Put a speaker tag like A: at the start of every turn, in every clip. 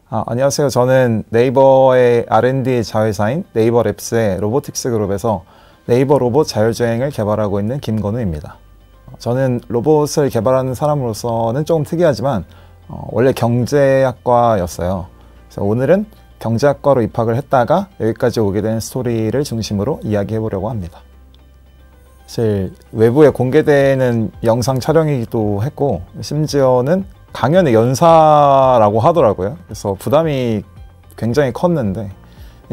A: 안녕하세요. 저는 네이버의 R&D 자회사인 네이버랩스의 로보틱스 그룹에서 네이버 로봇 자율주행을 개발하고 있는 김건우입니다. 저는 로봇을 개발하는 사람으로서는 조금 특이하지만 원래 경제학과였어요. 그래서 오늘은 경제학과로 입학을 했다가 여기까지 오게 된 스토리를 중심으로 이야기해 보려고 합니다. 사실 외부에 공개되는 영상 촬영이기도 했고 심지어는 강연의 연사라고 하더라고요. 그래서 부담이 굉장히 컸는데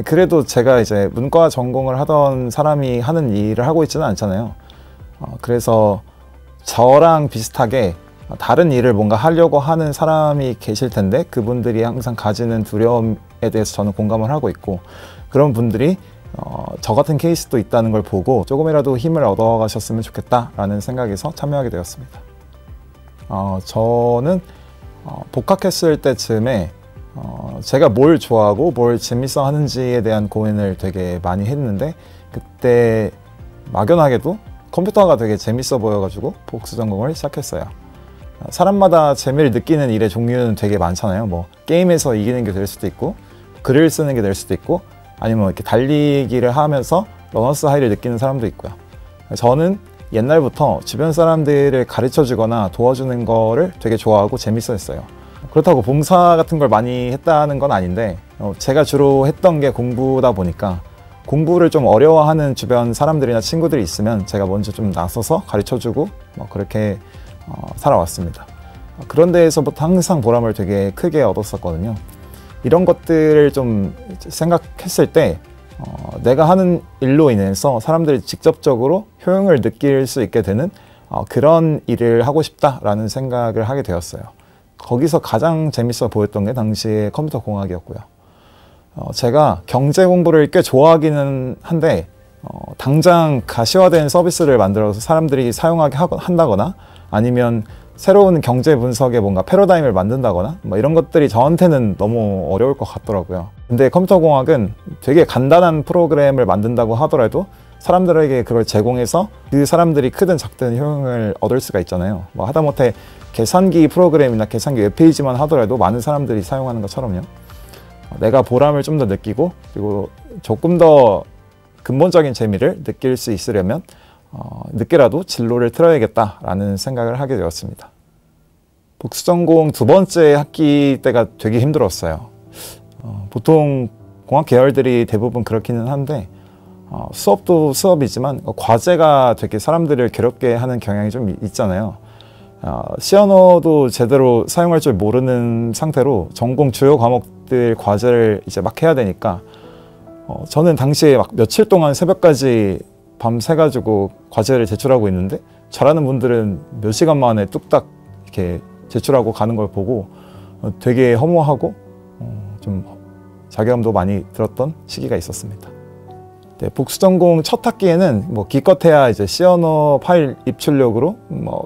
A: 그래도 제가 이제 문과 전공을 하던 사람이 하는 일을 하고 있지는 않잖아요. 그래서 저랑 비슷하게 다른 일을 뭔가 하려고 하는 사람이 계실 텐데 그분들이 항상 가지는 두려움에 대해서 저는 공감을 하고 있고 그런 분들이 저 같은 케이스도 있다는 걸 보고 조금이라도 힘을 얻어 가셨으면 좋겠다라는 생각에서 참여하게 되었습니다. 저는 복학했을 때쯤에 제가 뭘 좋아하고 뭘 재밌어 하는지에 대한 고민을 되게 많이 했는데 그때 막연하게도 컴퓨터가 되게 재밌어 보여가지고 복수 전공을 시작했어요. 사람마다 재미를 느끼는 일의 종류는 되게 많잖아요. 뭐 게임에서 이기는 게 될 수도 있고 글을 쓰는 게 될 수도 있고 아니면 이렇게 달리기를 하면서 러너스 하이를 느끼는 사람도 있고요. 저는 옛날부터 주변 사람들을 가르쳐 주거나 도와주는 거를 되게 좋아하고 재밌어 했어요. 그렇다고 봉사 같은 걸 많이 했다는 건 아닌데 제가 주로 했던 게 공부다 보니까 공부를 좀 어려워하는 주변 사람들이나 친구들이 있으면 제가 먼저 좀 나서서 가르쳐 주고 그렇게 살아왔습니다. 그런 데에서부터 항상 보람을 되게 크게 얻었었거든요. 이런 것들을 좀 생각했을 때 내가 하는 일로 인해서 사람들이 직접적으로 효용을 느낄 수 있게 되는 그런 일을 하고 싶다라는 생각을 하게 되었어요. 거기서 가장 재밌어 보였던 게 당시에 컴퓨터 공학이었고요. 제가 경제 공부를 꽤 좋아하기는 한데 당장 가시화된 서비스를 만들어서 사람들이 사용하게 한다거나 아니면 새로운 경제 분석에 뭔가 패러다임을 만든다거나 이런 것들이 저한테는 너무 어려울 것 같더라고요. 근데 컴퓨터 공학은 되게 간단한 프로그램을 만든다고 하더라도 사람들에게 그걸 제공해서 그 사람들이 크든 작든 효용을 얻을 수가 있잖아요. 하다못해 계산기 프로그램이나 계산기 웹페이지만 하더라도 많은 사람들이 사용하는 것처럼요. 내가 보람을 좀 더 느끼고 그리고 조금 더 근본적인 재미를 느낄 수 있으려면 늦게라도 진로를 틀어야겠다라는 생각을 하게 되었습니다. 복수전공 두 번째 학기 때가 되게 힘들었어요. 보통 공학 계열들이 대부분 그렇기는 한데 수업도 수업이지만 과제가 되게 사람들을 괴롭게 하는 경향이 좀 있잖아요. C 언어도 제대로 사용할 줄 모르는 상태로 전공 주요 과목들 과제를 이제 막 해야 되니까 저는 당시에 막 며칠 동안 새벽까지 밤새가지고 과제를 제출하고 있는데 잘하는 분들은 몇 시간 만에 뚝딱 이렇게 제출하고 가는 걸 보고 되게 허무하고 좀 자괴감도 많이 들었던 시기가 있었습니다. 네, 복수전공 첫 학기에는 기껏해야 이제 C 언어 파일 입출력으로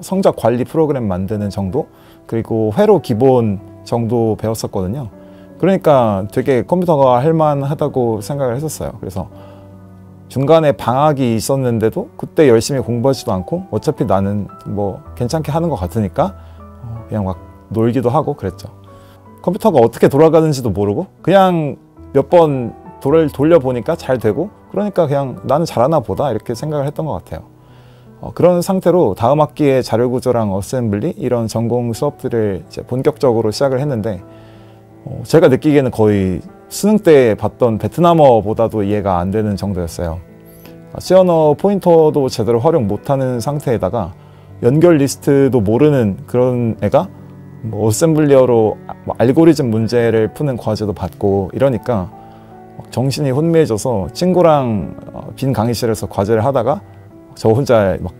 A: 성적 관리 프로그램 만드는 정도 그리고 회로 기본 정도 배웠었거든요. 그러니까 되게 컴퓨터가 할만하다고 생각을 했었어요. 그래서 중간에 방학이 있었는데도 그때 열심히 공부하지도 않고 어차피 나는 괜찮게 하는 것 같으니까 그냥 막 놀기도 하고 그랬죠. 컴퓨터가 어떻게 돌아가는지도 모르고 그냥 몇 번 돌려보니까 잘 되고 그러니까 그냥 나는 잘하나 보다 이렇게 생각을 했던 것 같아요. 그런 상태로 다음 학기에 자료구조랑 어셈블리 이런 전공 수업들을 이제 본격적으로 시작을 했는데 제가 느끼기에는 거의 수능 때 봤던 베트남어보다도 이해가 안 되는 정도였어요. C 언어 포인터도 제대로 활용 못하는 상태에다가 연결 리스트도 모르는 그런 애가 어셈블리어로 알고리즘 문제를 푸는 과제도 받고 이러니까 정신이 혼미해져서 친구랑 빈 강의실에서 과제를 하다가 저 혼자 막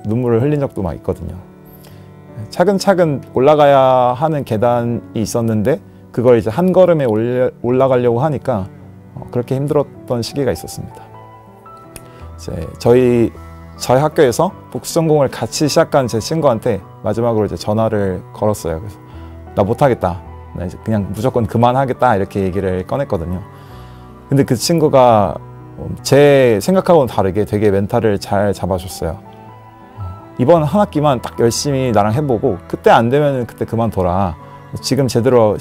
A: 눈물을 흘린 적도 막 있거든요. 차근차근 올라가야 하는 계단이 있었는데 그걸 이제 한 걸음에 올라가려고 하니까 그렇게 힘들었던 시기가 있었습니다. 이제 저희 학교에서 복수전공을 같이 시작한 제 친구한테 마지막으로 이제 전화를 걸었어요. 그래서 나 못하겠다. 나 이제 그냥 무조건 그만하겠다 이렇게 얘기를 꺼냈거든요. 근데 그 친구가 제 생각하고는 다르게 되게 멘탈을 잘 잡아줬어요. 이번 한 학기만 딱 열심히 나랑 해보고 그때 안 되면 그때 그만둬라. 지금 제대로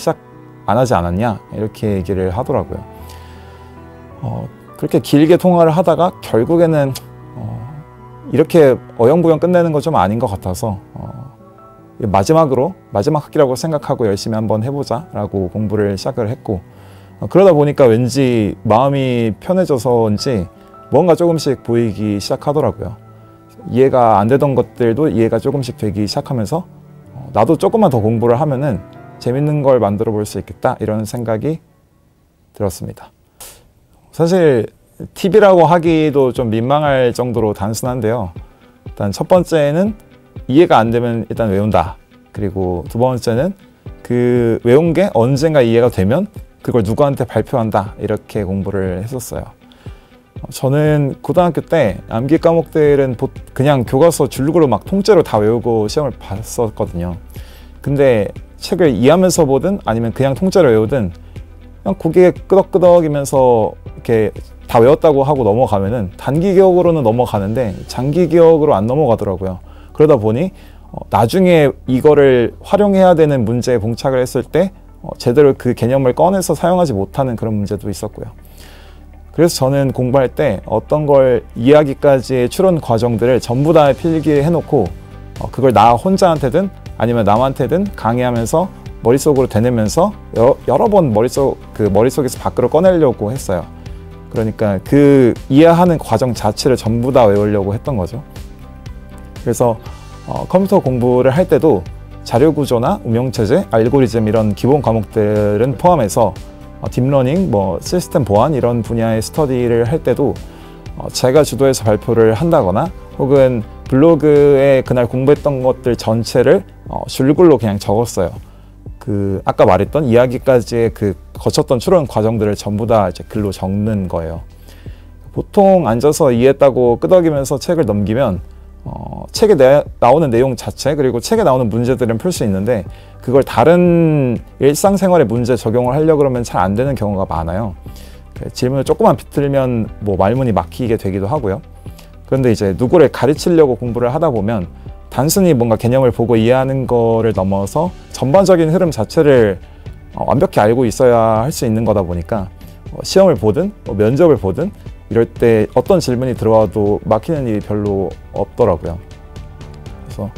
A: 안 하지 않았냐 이렇게 얘기를 하더라고요. 그렇게 길게 통화를 하다가 결국에는 이렇게 어영부영 끝내는 건 좀 아닌 것 같아서 마지막 학기라고 생각하고 열심히 한번 해보자 라고 공부를 시작을 했고, 그러다 보니까 왠지 마음이 편해져서인지 뭔가 조금씩 보이기 시작하더라고요. 이해가 안 되던 것들도 이해가 조금씩 되기 시작하면서 나도 조금만 더 공부를 하면은 재밌는 걸 만들어 볼 수 있겠다 이런 생각이 들었습니다. 사실 팁이라고 하기도 좀 민망할 정도로 단순한데요. 일단 첫 번째는 이해가 안 되면 일단 외운다. 그리고 두 번째는 그 외운 게 언젠가 이해가 되면 그걸 누구한테 발표한다. 이렇게 공부를 했었어요. 저는 고등학교 때 암기 과목들은 그냥 교과서 줄거로 막 통째로 다 외우고 시험을 봤었거든요. 근데 책을 이해하면서 보든 아니면 그냥 통째로 외우든 그냥 고개 끄덕끄덕이면서 이렇게 다 외웠다고 하고 넘어가면은 단기 기억으로는 넘어가는데 장기 기억으로 안 넘어가더라고요. 그러다 보니 나중에 이거를 활용해야 되는 문제에 봉착을 했을 때 제대로 그 개념을 꺼내서 사용하지 못하는 그런 문제도 있었고요. 그래서 저는 공부할 때 어떤 걸 이해하기까지의 추론 과정들을 전부 다 필기해 놓고 그걸 나 혼자한테든 아니면 남한테든 강의하면서 머릿속으로 되뇌면서 여러 번 머릿속에서 밖으로 꺼내려고 했어요. 그러니까 그 이해하는 과정 자체를 전부 다 외우려고 했던 거죠. 그래서 컴퓨터 공부를 할 때도 자료구조나 운영체제, 알고리즘 이런 기본 과목들은 포함해서 딥러닝, 시스템 보안 이런 분야의 스터디를 할 때도 제가 주도해서 발표를 한다거나 혹은 블로그에 그날 공부했던 것들 전체를 줄글로 그냥 적었어요. 아까 말했던 이야기까지의 거쳤던 추론 과정들을 전부 다 이제 글로 적는 거예요. 보통 앉아서 이해했다고 끄덕이면서 책을 넘기면 책에 나오는 내용 자체 그리고 책에 나오는 문제들은 풀 수 있는데 그걸 다른 일상생활의 문제 적용을 하려고 그러면 잘 안 되는 경우가 많아요. 질문을 조금만 비틀면 말문이 막히게 되기도 하고요. 그런데 이제 누구를 가르치려고 공부를 하다 보면 단순히 뭔가 개념을 보고 이해하는 거를 넘어서 전반적인 흐름 자체를 완벽히 알고 있어야 할 수 있는 거다 보니까 시험을 보든 면접을 보든 이럴 때 어떤 질문이 들어와도 막히는 일이 별로 없더라고요. 그래서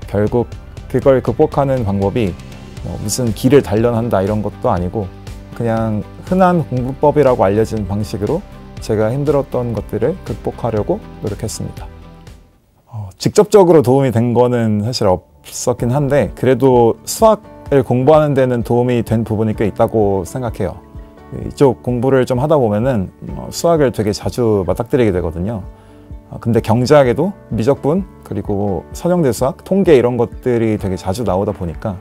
A: 결국 그걸 극복하는 방법이 무슨 길을 단련한다 이런 것도 아니고 그냥 흔한 공부법이라고 알려진 방식으로 제가 힘들었던 것들을 극복하려고 노력했습니다. 직접적으로 도움이 된 거는 사실 없었긴 한데 그래도 수학을 공부하는 데는 도움이 된 부분이 꽤 있다고 생각해요. 이쪽 공부를 좀 하다 보면은 수학을 되게 자주 맞닥뜨리게 되거든요. 근데 경제학에도 미적분 그리고 선형대 수학, 통계 이런 것들이 되게 자주 나오다 보니까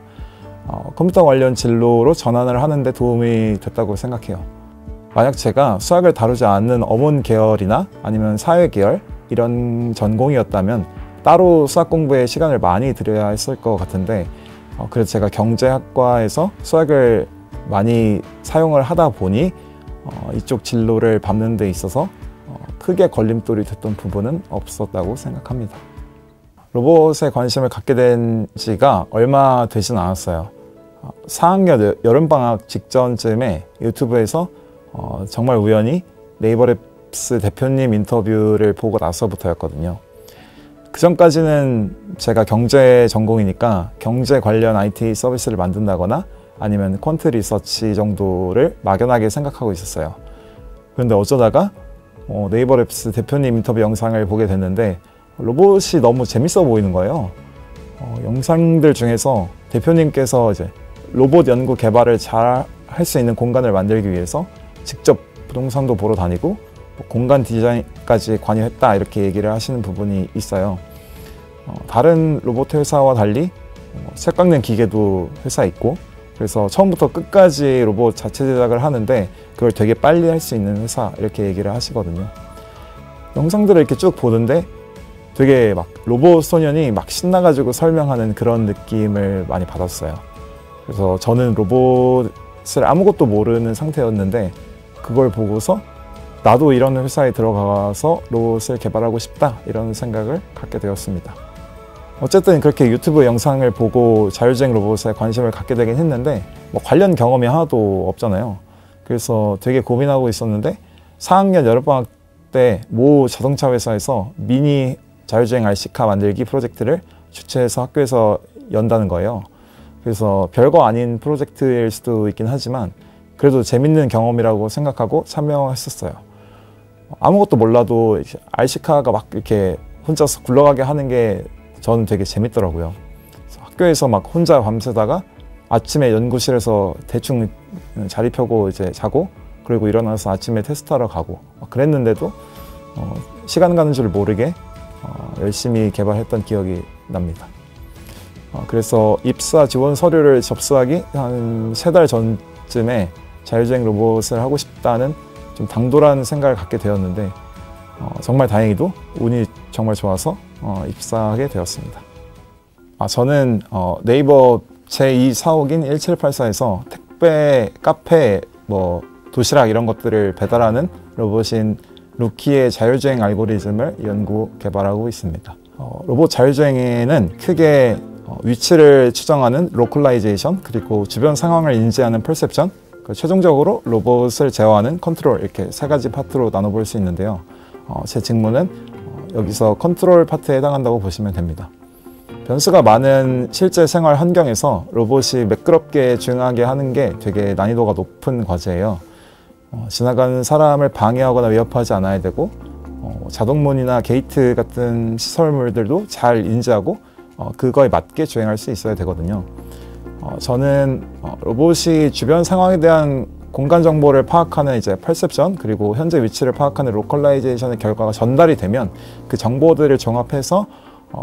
A: 컴퓨터 관련 진로로 전환을 하는데 도움이 됐다고 생각해요. 만약 제가 수학을 다루지 않는 어문 계열이나 아니면 사회 계열 이런 전공이었다면 따로 수학 공부에 시간을 많이 들여야 했을 것 같은데 그래서 제가 경제학과에서 수학을 많이 사용을 하다 보니 이쪽 진로를 밟는 데 있어서 크게 걸림돌이 됐던 부분은 없었다고 생각합니다. 로봇에 관심을 갖게 된 지가 얼마 되진 않았어요. 4학년 여름방학 직전쯤에 유튜브에서 정말 우연히 네이버랩스 대표님 인터뷰를 보고 나서부터였거든요. 그 전까지는 제가 경제 전공이니까 경제 관련 IT 서비스를 만든다거나 아니면 퀀트 리서치 정도를 막연하게 생각하고 있었어요. 그런데 어쩌다가 네이버랩스 대표님 인터뷰 영상을 보게 됐는데 로봇이 너무 재밌어 보이는 거예요. 영상들 중에서 대표님께서 이제 로봇 연구 개발을 잘 할 수 있는 공간을 만들기 위해서 직접 부동산도 보러 다니고 공간 디자인까지 관여했다 이렇게 얘기를 하시는 부분이 있어요. 다른 로봇 회사와 달리 색 깎는 기계도 회사에 있고 그래서 처음부터 끝까지 로봇 자체 제작을 하는데 그걸 되게 빨리 할 수 있는 회사 이렇게 얘기를 하시거든요. 영상들을 이렇게 쭉 보는데 되게 막 로봇 소년이 막 신나가지고 설명하는 그런 느낌을 많이 받았어요. 그래서 저는 로봇을 아무것도 모르는 상태였는데 그걸 보고서 나도 이런 회사에 들어가서 로봇을 개발하고 싶다 이런 생각을 갖게 되었습니다. 어쨌든 그렇게 유튜브 영상을 보고 자율주행 로봇에 관심을 갖게 되긴 했는데 뭐 관련 경험이 하나도 없잖아요. 그래서 되게 고민하고 있었는데 4학년 여름방학 때 모 자동차 회사에서 미니 자율주행 RC카 만들기 프로젝트를 주최해서 학교에서 연다는 거예요. 그래서 별거 아닌 프로젝트일 수도 있긴 하지만 그래도 재밌는 경험이라고 생각하고 참여했었어요. 아무것도 몰라도 RC카가 막 이렇게 혼자서 굴러가게 하는 게 저는 되게 재밌더라고요. 학교에서 막 혼자 밤새다가 아침에 연구실에서 대충 자리 펴고 이제 자고 그리고 일어나서 아침에 테스트하러 가고 그랬는데도 시간 가는 줄 모르게 열심히 개발했던 기억이 납니다. 그래서 입사 지원 서류를 접수하기 한 3달 전쯤에 자율주행 로봇을 하고 싶다는 좀 당돌한 생각을 갖게 되었는데 정말 다행히도 운이 정말 좋아서 입사하게 되었습니다. 저는 네이버 제2 사옥인 1784에서 택배, 카페, 뭐 도시락 이런 것들을 배달하는 로봇인 루키의 자율주행 알고리즘을 연구 개발하고 있습니다. 로봇 자율주행에는 크게 위치를 추정하는 로컬라이제이션, 그리고 주변 상황을 인지하는 퍼셉션, 최종적으로 로봇을 제어하는 컨트롤, 이렇게 3가지 파트로 나눠볼 수 있는데요. 제 직무는 여기서 컨트롤 파트에 해당한다고 보시면 됩니다. 변수가 많은 실제 생활 환경에서 로봇이 매끄럽게 주행하게 하는 게 되게 난이도가 높은 과제예요. 지나가는 사람을 방해하거나 위협하지 않아야 되고 자동문이나 게이트 같은 시설물들도 잘 인지하고 그거에 맞게 주행할 수 있어야 되거든요. 저는 로봇이 주변 상황에 대한 공간 정보를 파악하는 이제 퍼셉션, 그리고 현재 위치를 파악하는 로컬라이제이션의 결과가 전달이 되면 그 정보들을 종합해서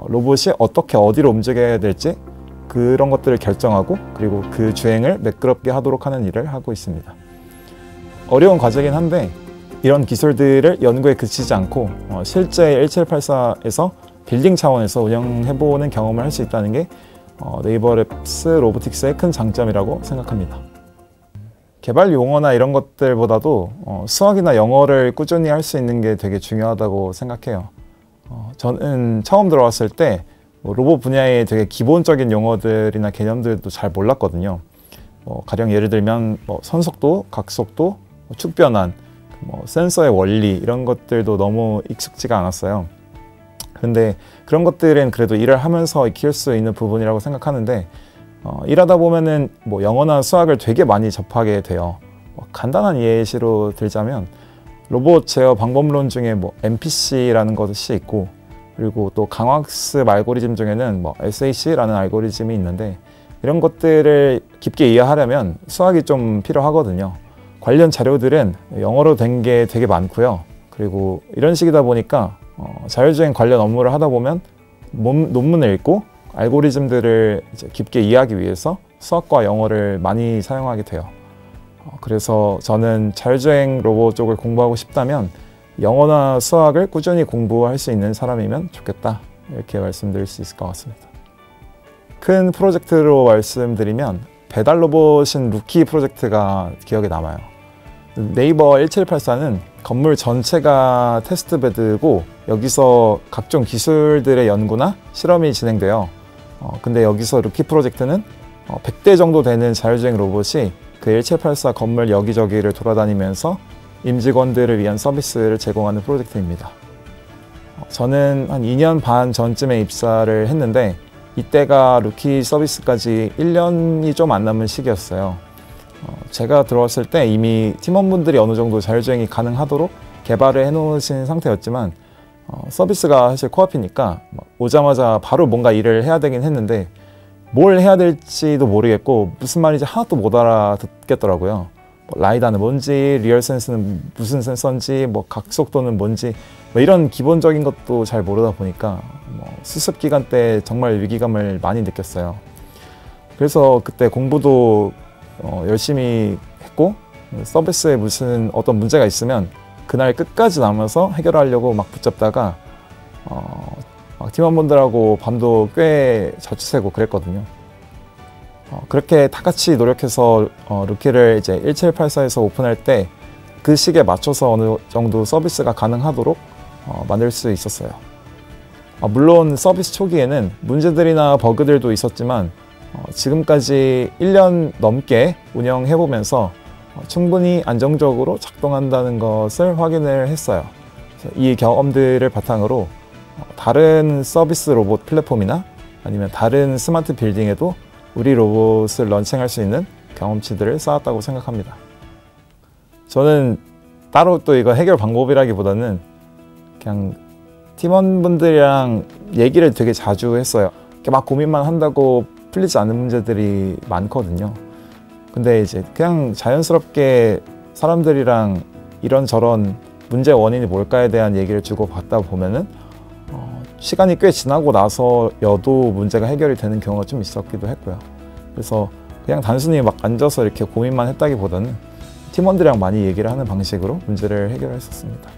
A: 로봇이 어떻게 어디로 움직여야 될지 그런 것들을 결정하고 그리고 그 주행을 매끄럽게 하도록 하는 일을 하고 있습니다. 어려운 과제긴 한데 이런 기술들을 연구에 그치지 않고 실제 1784에서 빌딩 차원에서 운영해보는 경험을 할 수 있다는 게 네이버랩스 로보틱스의 큰 장점이라고 생각합니다. 개발 용어나 이런 것들보다도 수학이나 영어를 꾸준히 할 수 있는 게 되게 중요하다고 생각해요. 저는 처음 들어왔을 때 로봇 분야의 되게 기본적인 용어들이나 개념들도 잘 몰랐거든요. 가령 예를 들면 선속도, 각속도, 축변환, 센서의 원리 이런 것들도 너무 익숙지가 않았어요. 근데 그런 것들은 그래도 일을 하면서 익힐 수 있는 부분이라고 생각하는데 일하다 보면은 영어나 수학을 되게 많이 접하게 돼요. 간단한 예시로 들자면 로봇 제어 방법론 중에 MPC라는 것이 있고 그리고 또 강학습 알고리즘 중에는 SAC라는 알고리즘이 있는데 이런 것들을 깊게 이해하려면 수학이 좀 필요하거든요. 관련 자료들은 영어로 된 게 되게 많고요. 그리고 이런 식이다 보니까 자율주행 관련 업무를 하다 보면 논문을 읽고 알고리즘들을 이제 깊게 이해하기 위해서 수학과 영어를 많이 사용하게 돼요. 그래서 저는 자율주행 로봇 쪽을 공부하고 싶다면 영어나 수학을 꾸준히 공부할 수 있는 사람이면 좋겠다, 이렇게 말씀드릴 수 있을 것 같습니다. 큰 프로젝트로 말씀드리면 배달 로봇인 루키 프로젝트가 기억에 남아요. 네이버 1784는 건물 전체가 테스트베드고 여기서 각종 기술들의 연구나 실험이 진행돼요. 근데 여기서 루키 프로젝트는 100대 정도 되는 자율주행 로봇이 그 1784 건물 여기저기를 돌아다니면서 임직원들을 위한 서비스를 제공하는 프로젝트입니다. 저는 한 2년 반 전쯤에 입사를 했는데 이때가 루키 서비스까지 1년이 좀 안 남은 시기였어요. 제가 들어왔을 때 이미 팀원분들이 어느 정도 자율주행이 가능하도록 개발을 해놓으신 상태였지만 서비스가 사실 코앞이니까 오자마자 바로 뭔가 일을 해야 되긴 했는데 뭘 해야 될지도 모르겠고 무슨 말인지 하나도 못 알아듣겠더라고요. 라이다는 뭔지, 리얼 센스는 무슨 센서인지, 각속도는 뭔지 이런 기본적인 것도 잘 모르다 보니까 수습 기간 때 정말 위기감을 많이 느꼈어요. 그래서 그때 공부도 열심히 했고 서비스에 어떤 문제가 있으면 그날 끝까지 남아서 해결하려고 붙잡다가 팀원분들하고 밤도 꽤 자취새고 그랬거든요. 그렇게 다 같이 노력해서 루키를 이제 1784에서 오픈할 때 그 시기에 맞춰서 어느 정도 서비스가 가능하도록 만들 수 있었어요. 물론 서비스 초기에는 문제들이나 버그들도 있었지만 지금까지 1년 넘게 운영해보면서 충분히 안정적으로 작동한다는 것을 확인을 했어요. 이 경험들을 바탕으로 다른 서비스 로봇 플랫폼이나 아니면 다른 스마트 빌딩에도 우리 로봇을 런칭할 수 있는 경험치들을 쌓았다고 생각합니다. 저는 따로 또 이거 해결 방법이라기보다는 그냥 팀원분들이랑 얘기를 되게 자주 했어요. 막 고민만 한다고 풀리지 않는 문제들이 많거든요. 근데 이제 그냥 자연스럽게 사람들이랑 이런저런 문제 원인이 뭘까에 대한 얘기를 주고받다 보면은 시간이 꽤 지나고 나서여도 문제가 해결이 되는 경우가 좀 있었기도 했고요. 그래서 그냥 단순히 막 앉아서 이렇게 고민만 했다기보다는 팀원들이랑 많이 얘기를 하는 방식으로 문제를 해결했었습니다.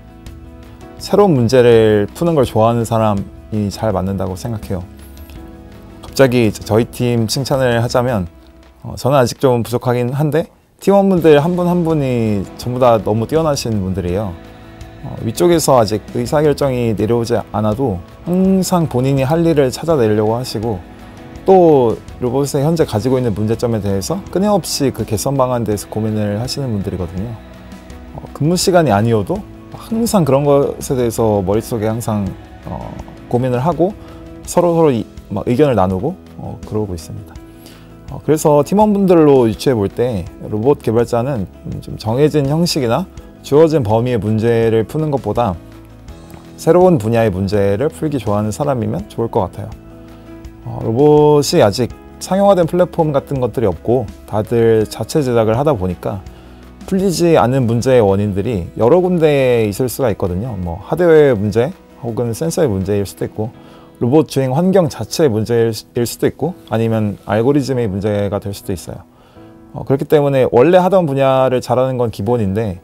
A: 새로운 문제를 푸는 걸 좋아하는 사람이 잘 맞는다고 생각해요. 갑자기 저희 팀 칭찬을 하자면 저는 아직 좀 부족하긴 한데 팀원분들 한 분 한 분이 전부 다 너무 뛰어나신 분들이에요. 위쪽에서 아직 의사결정이 내려오지 않아도 항상 본인이 할 일을 찾아내려고 하시고 또 로봇이 현재 가지고 있는 문제점에 대해서 끊임없이 그 개선 방안에 대해서 고민을 하시는 분들이거든요. 근무 시간이 아니어도 항상 그런 것에 대해서 머릿속에 항상 고민을 하고 서로 막 의견을 나누고 그러고 있습니다. 그래서 팀원분들로 유추해 볼 때 로봇 개발자는 좀 정해진 형식이나 주어진 범위의 문제를 푸는 것보다 새로운 분야의 문제를 풀기 좋아하는 사람이면 좋을 것 같아요. 로봇이 아직 상용화된 플랫폼 같은 것들이 없고 다들 자체 제작을 하다 보니까 풀리지 않는 문제의 원인들이 여러 군데에 있을 수가 있거든요. 뭐 하드웨어의 문제 혹은 센서의 문제일 수도 있고 로봇 주행 환경 자체의 문제일 수도 있고 아니면 알고리즘의 문제가 될 수도 있어요. 그렇기 때문에 원래 하던 분야를 잘하는 건 기본인데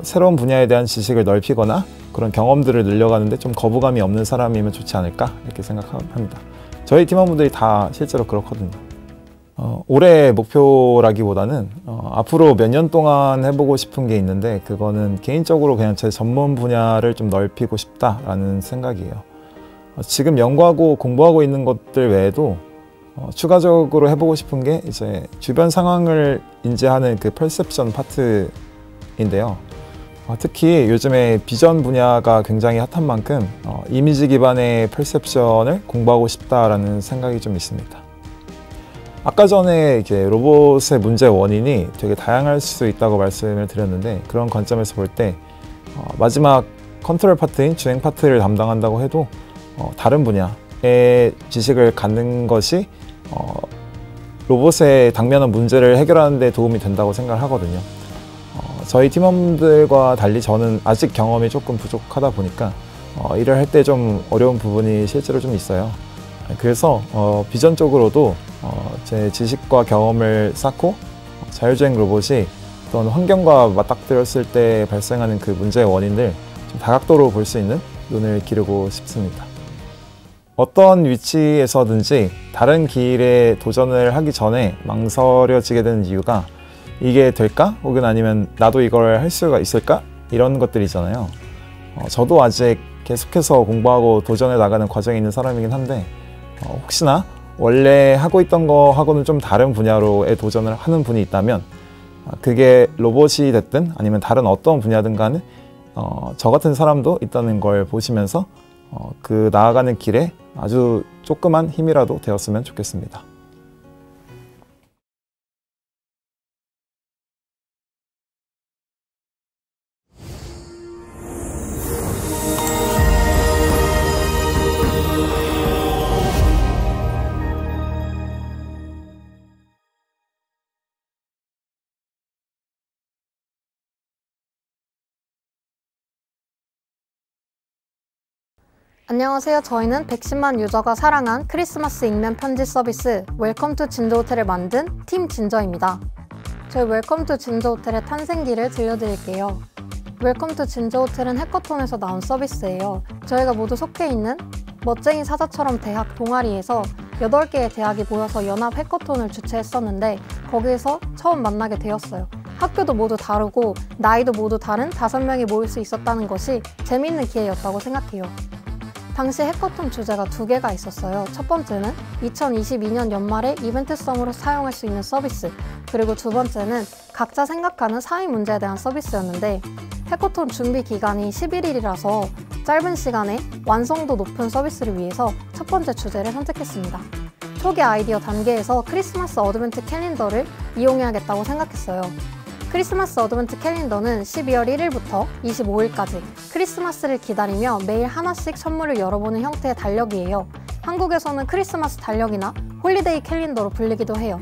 A: 새로운 분야에 대한 지식을 넓히거나 그런 경험들을 늘려가는데 좀 거부감이 없는 사람이면 좋지 않을까 이렇게 생각합니다. 저희 팀원분들이 다 실제로 그렇거든요. 올해 목표라기보다는 앞으로 몇 년 동안 해보고 싶은 게 있는데 그거는 개인적으로 그냥 제 전문 분야를 좀 넓히고 싶다라는 생각이에요. 지금 연구하고 공부하고 있는 것들 외에도 추가적으로 해보고 싶은 게 이제 주변 상황을 인지하는 그 퍼셉션 파트인데요. 특히 요즘에 비전 분야가 굉장히 핫한 만큼 이미지 기반의 퍼셉션을 공부하고 싶다라는 생각이 좀 있습니다. 아까 전에 이제 로봇의 문제 원인이 되게 다양할 수 있다고 말씀을 드렸는데 그런 관점에서 볼 때 마지막 컨트롤 파트인 주행 파트를 담당한다고 해도 다른 분야의 지식을 갖는 것이 로봇의 당면한 문제를 해결하는 데 도움이 된다고 생각을 하거든요. 저희 팀원들과 달리 저는 아직 경험이 조금 부족하다 보니까 일을 할 때 좀 어려운 부분이 실제로 좀 있어요. 그래서 비전적으로도 제 지식과 경험을 쌓고 자율주행 로봇이 어떤 환경과 맞닥뜨렸을 때 발생하는 그 문제의 원인들 좀 다각도로 볼 수 있는 눈을 기르고 싶습니다. 어떤 위치에서든지 다른 길에 도전을 하기 전에 망설여지게 되는 이유가 이게 될까? 혹은 아니면 나도 이걸 할 수가 있을까? 이런 것들이잖아요. 저도 아직 계속해서 공부하고 도전해 나가는 과정에 있는 사람이긴 한데 혹시나 원래 하고 있던 거하고는 좀 다른 분야로의 도전을 하는 분이 있다면 그게 로봇이 됐든 아니면 다른 어떤 분야든 간에 저 같은 사람도 있다는 걸 보시면서 그 나아가는 길에 아주 조그만 힘이라도 되었으면 좋겠습니다.
B: 안녕하세요. 저희는 110만 유저가 사랑한 크리스마스 익명 편지 서비스 웰컴 투 진저호텔을 만든 팀 진저입니다. 저희 웰컴 투 진저호텔의 탄생기를 들려드릴게요. 웰컴 투 진저호텔은 해커톤에서 나온 서비스예요. 저희가 모두 속해 있는 멋쟁이 사자처럼 대학 동아리에서 8개의 대학이 모여서 연합 해커톤을 주최했었는데 거기에서 처음 만나게 되었어요. 학교도 모두 다르고 나이도 모두 다른 5명이 모일 수 있었다는 것이 재미있는 기회였다고 생각해요. 당시 해커톤 주제가 두 개가 있었어요. 첫 번째는 2022년 연말에 이벤트성으로 사용할 수 있는 서비스, 그리고 두 번째는 각자 생각하는 사회 문제에 대한 서비스였는데, 해커톤 준비 기간이 11일이라서 짧은 시간에 완성도 높은 서비스를 위해서 첫 번째 주제를 선택했습니다. 초기 아이디어 단계에서 크리스마스 어드벤트 캘린더를 이용해야겠다고 생각했어요. 크리스마스 어드벤트 캘린더는 12월 1일부터 25일까지 크리스마스를 기다리며 매일 하나씩 선물을 열어보는 형태의 달력이에요. 한국에서는 크리스마스 달력이나 홀리데이 캘린더로 불리기도 해요.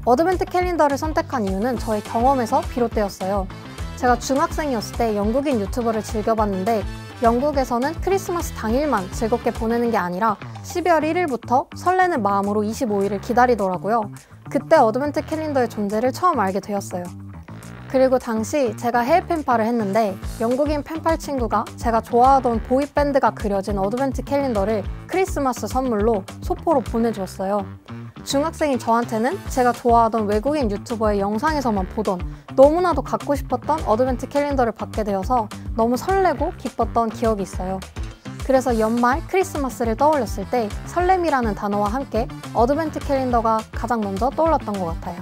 B: 어드벤트 캘린더를 선택한 이유는 저의 경험에서 비롯되었어요. 제가 중학생이었을 때 영국인 유튜버를 즐겨봤는데, 영국에서는 크리스마스 당일만 즐겁게 보내는 게 아니라 12월 1일부터 설레는 마음으로 25일을 기다리더라고요. 그때 어드벤트 캘린더의 존재를 처음 알게 되었어요. 그리고 당시 제가 해외 펜팔을 했는데, 영국인 펜팔 친구가 제가 좋아하던 보이밴드가 그려진 어드벤트 캘린더를 크리스마스 선물로 소포로 보내주었어요. 중학생인 저한테는 제가 좋아하던 외국인 유튜버의 영상에서만 보던, 너무나도 갖고 싶었던 어드벤트 캘린더를 받게 되어서 너무 설레고 기뻤던 기억이 있어요. 그래서 연말 크리스마스를 떠올렸을 때 설렘이라는 단어와 함께 어드벤트 캘린더가 가장 먼저 떠올랐던 것 같아요.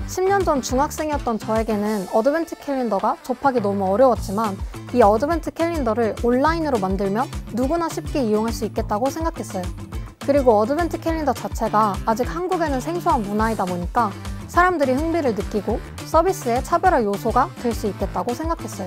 B: 10년 전 중학생이었던 저에게는 어드벤트 캘린더가 접하기 너무 어려웠지만, 이 어드벤트 캘린더를 온라인으로 만들면 누구나 쉽게 이용할 수 있겠다고 생각했어요. 그리고 어드벤트 캘린더 자체가 아직 한국에는 생소한 문화이다 보니까 사람들이 흥미를 느끼고 서비스의 차별화 요소가 될 수 있겠다고 생각했어요.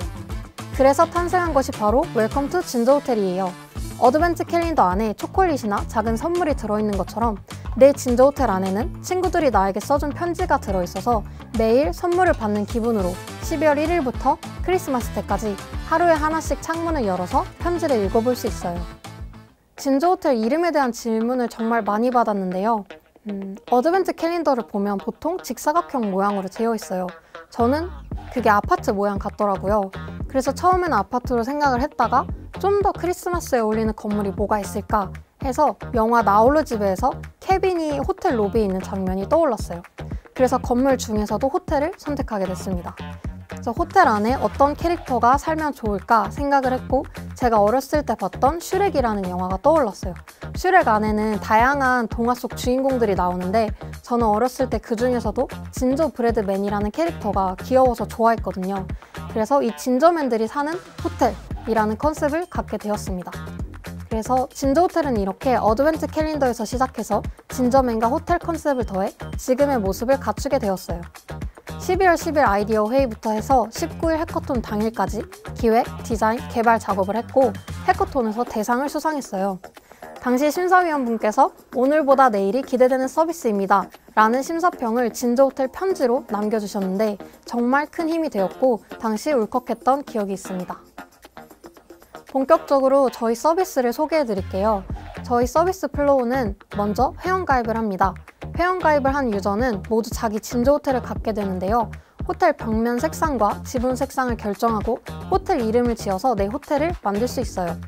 B: 그래서 탄생한 것이 바로 웰컴 투 진저호텔이에요. 어드벤트 캘린더 안에 초콜릿이나 작은 선물이 들어있는 것처럼 내 진저호텔 안에는 친구들이 나에게 써준 편지가 들어있어서 매일 선물을 받는 기분으로 12월 1일부터 크리스마스 때까지 하루에 하나씩 창문을 열어서 편지를 읽어볼 수 있어요. 진저호텔 이름에 대한 질문을 정말 많이 받았는데요. 어드벤트 캘린더를 보면 보통 직사각형 모양으로 되어 있어요. 저는 그게 아파트 모양 같더라고요. 그래서 처음에는 아파트로 생각을 했다가 좀 더 크리스마스에 어울리는 건물이 뭐가 있을까 해서 영화 나홀로 집에서 케빈이 호텔 로비에 있는 장면이 떠올랐어요. 그래서 건물 중에서도 호텔을 선택하게 됐습니다. 그래서 호텔 안에 어떤 캐릭터가 살면 좋을까 생각을 했고, 제가 어렸을 때 봤던 슈렉이라는 영화가 떠올랐어요. 슈렉 안에는 다양한 동화 속 주인공들이 나오는데, 저는 어렸을 때 그 중에서도 진저브레드맨이라는 캐릭터가 귀여워서 좋아했거든요. 그래서 이 진저맨들이 사는 호텔이라는 컨셉을 갖게 되었습니다. 그래서 진저호텔은 이렇게 어드벤트 캘린더에서 시작해서 진저맨과 호텔 컨셉을 더해 지금의 모습을 갖추게 되었어요. 12월 10일 아이디어 회의부터 해서 19일 해커톤 당일까지 기획, 디자인, 개발 작업을 했고, 해커톤에서 대상을 수상했어요. 당시 심사위원분께서 오늘보다 내일이 기대되는 서비스입니다 라는 심사평을 진저호텔 편지로 남겨주셨는데 정말 큰 힘이 되었고, 당시 울컥했던 기억이 있습니다. 본격적으로 저희 서비스를 소개해 드릴게요. 저희 서비스 플로우는 먼저 회원가입을 합니다. 회원가입을 한 유저는 모두 자기 진저호텔을 갖게 되는데요. 호텔 벽면 색상과 지붕 색상을 결정하고 호텔 이름을 지어서 내 호텔을 만들 수 있어요.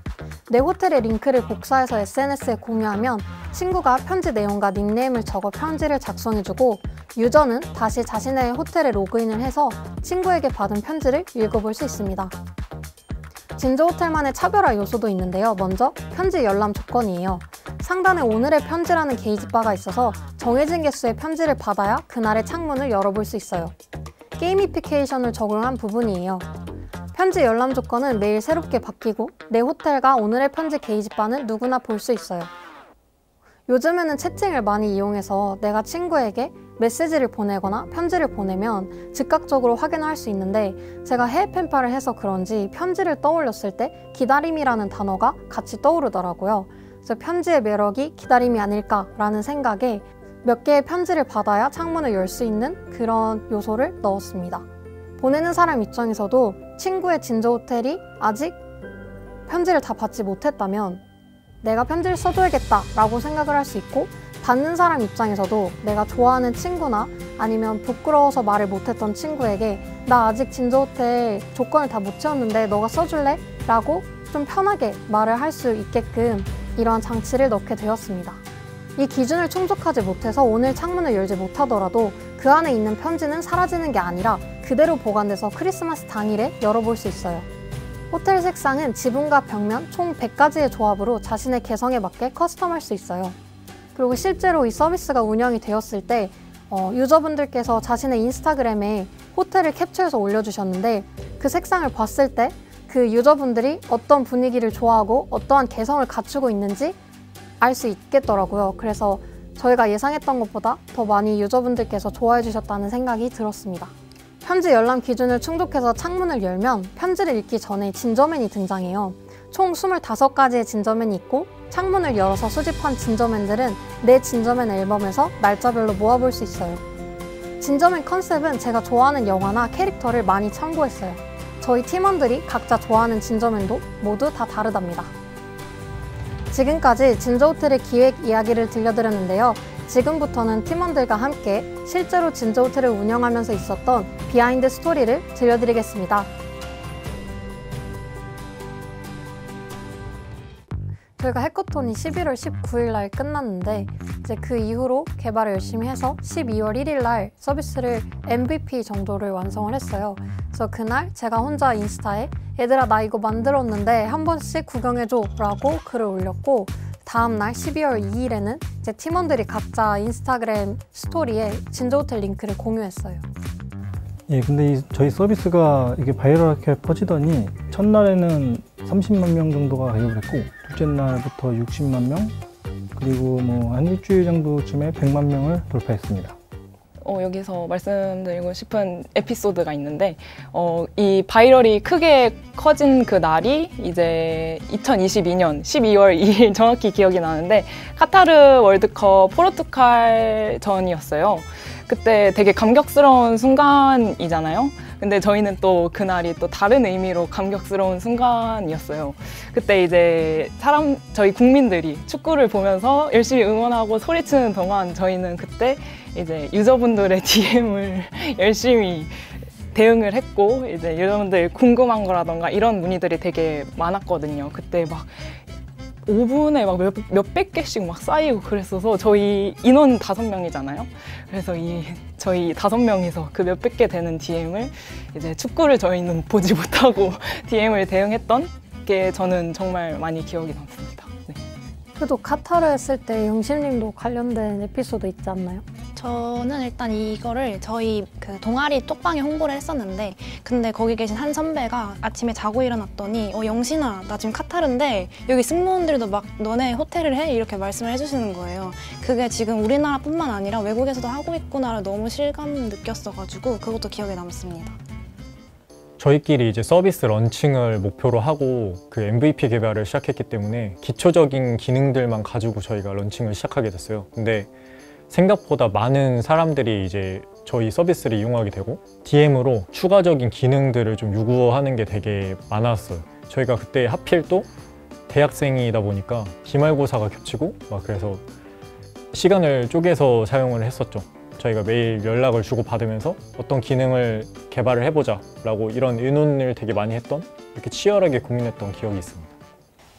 B: 내 호텔의 링크를 복사해서 SNS에 공유하면 친구가 편지 내용과 닉네임을 적어 편지를 작성해주고, 유저는 다시 자신의 호텔에 로그인을 해서 친구에게 받은 편지를 읽어볼 수 있습니다. 진저호텔만의 차별화 요소도 있는데요. 먼저 편지 열람 조건이에요. 상단에 오늘의 편지라는 게시바가 있어서 정해진 개수의 편지를 받아야 그날의 창문을 열어볼 수 있어요. 게이미피케이션을 적용한 부분이에요. 편지 열람 조건은 매일 새롭게 바뀌고, 내 호텔과 오늘의 편지 게시바는 누구나 볼 수 있어요. 요즘에는 채팅을 많이 이용해서 내가 친구에게 메시지를 보내거나 편지를 보내면 즉각적으로 확인할 수 있는데, 제가 해외 펜팔을 해서 그런지 편지를 떠올렸을 때 기다림이라는 단어가 같이 떠오르더라고요. 그래서 편지의 매력이 기다림이 아닐까라는 생각에 몇 개의 편지를 받아야 창문을 열 수 있는 그런 요소를 넣었습니다. 보내는 사람 입장에서도 친구의 진저호텔이 아직 편지를 다 받지 못했다면 내가 편지를 써줘야겠다 라고 생각을 할 수 있고, 받는 사람 입장에서도 내가 좋아하는 친구나 아니면 부끄러워서 말을 못했던 친구에게 나 아직 진저호텔 조건을 다 못 채웠는데 너가 써줄래? 라고 좀 편하게 말을 할 수 있게끔 이러한 장치를 넣게 되었습니다. 이 기준을 충족하지 못해서 오늘 창문을 열지 못하더라도 그 안에 있는 편지는 사라지는 게 아니라 그대로 보관돼서 크리스마스 당일에 열어볼 수 있어요. 호텔 색상은 지붕과 벽면 총 100가지의 조합으로 자신의 개성에 맞게 커스텀할 수 있어요. 그리고 실제로 이 서비스가 운영이 되었을 때 유저분들께서 자신의 인스타그램에 호텔을 캡처해서 올려주셨는데 그 색상을 봤을 때 그 유저분들이 어떤 분위기를 좋아하고 어떠한 개성을 갖추고 있는지 알 수 있겠더라고요. 그래서 저희가 예상했던 것보다 더 많이 유저분들께서 좋아해 주셨다는 생각이 들었습니다. 편지 열람 기준을 충족해서 창문을 열면 편지를 읽기 전에 진저맨이 등장해요. 총 25가지의 진저맨이 있고 창문을 열어서 수집한 진저맨들은 내 진저맨 앨범에서 날짜별로 모아볼 수 있어요. 진저맨 컨셉은 제가 좋아하는 영화나 캐릭터를 많이 참고했어요. 저희 팀원들이 각자 좋아하는 진저맨도 모두 다 다르답니다. 지금까지 진저호텔의 기획 이야기를 들려드렸는데요. 지금부터는 팀원들과 함께 실제로 진저호텔을 운영하면서 있었던 비하인드 스토리를 들려드리겠습니다. 저희가 해커톤이 11월 19일 날 끝났는데 이제 그 이후로 개발을 열심히 해서 12월 1일 날 서비스를 MVP 정도를 완성을 했어요. 그래서 그날 제가 혼자 인스타에 얘들아 나 이거 만들었는데 한 번씩 구경해줘 라고 글을 올렸고 다음날 12월 2일에는 이제 팀원들이 각자 인스타그램 스토리에 진저호텔 링크를 공유했어요.
C: 예, 근데 저희 서비스가 이게 바이럴하게 퍼지더니 첫날에는 30만 명 정도가 가입을 했고 둘째 날부터 60만 명 그리고 뭐 한 일주일 정도쯤에 100만 명을 돌파했습니다.
D: 여기서 말씀드리고 싶은 에피소드가 있는데 이 바이럴이 크게 커진 그 날이 이제 2022년 12월 2일 정확히 기억이 나는데 카타르 월드컵 포르투갈 전이었어요. 그때 되게 감격스러운 순간이잖아요. 근데 저희는 또 그날이 또 다른 의미로 감격스러운 순간이었어요. 그때 이제 저희 국민들이 축구를 보면서 열심히 응원하고 소리치는 동안 저희는 그때 이제 유저분들의 DM을 열심히 대응을 했고 이제 유저분들 궁금한 거라던가 이런 문의들이 되게 많았거든요. 그때 막 5분에 막 몇백 개씩 막 쌓이고 그랬어서 저희 인원 5명이잖아요. 그래서 저희 5명이서 그 몇백 개 되는 DM을 이제 축구를 저희는 보지 못하고 DM을 대응했던 게 저는 정말 많이 기억이 남습니다. 네.
B: 그래도 카타르 했을 때 영실님도 관련된 에피소드 있지 않나요?
E: 저는 일단 이거를 저희 그 동아리 톡방에 홍보를 했었는데 근데 거기 계신 한 선배가 아침에 자고 일어났더니 영신아 나 지금 카타르인데 여기 승무원들도 막 너네 호텔을 해? 이렇게 말씀을 해주시는 거예요. 그게 지금 우리나라뿐만 아니라 외국에서도 하고 있구나를 너무 실감 느꼈어가지고 그것도 기억에 남습니다.
F: 저희끼리 이제 서비스 런칭을 목표로 하고 그 MVP 개발을 시작했기 때문에 기초적인 기능들만 가지고 저희가 런칭을 시작하게 됐어요. 근데 생각보다 많은 사람들이 이제 저희 서비스를 이용하게 되고 DM으로 추가적인 기능들을 좀 요구하는 게 되게 많았어요. 저희가 그때 하필 또 대학생이다 보니까 기말고사가 겹치고 막 그래서 시간을 쪼개서 사용을 했었죠. 저희가 매일 연락을 주고받으면서 어떤 기능을 개발을 해보자 라고 이런 의논을 되게 많이 했던 이렇게 치열하게 고민했던 기억이 있습니다.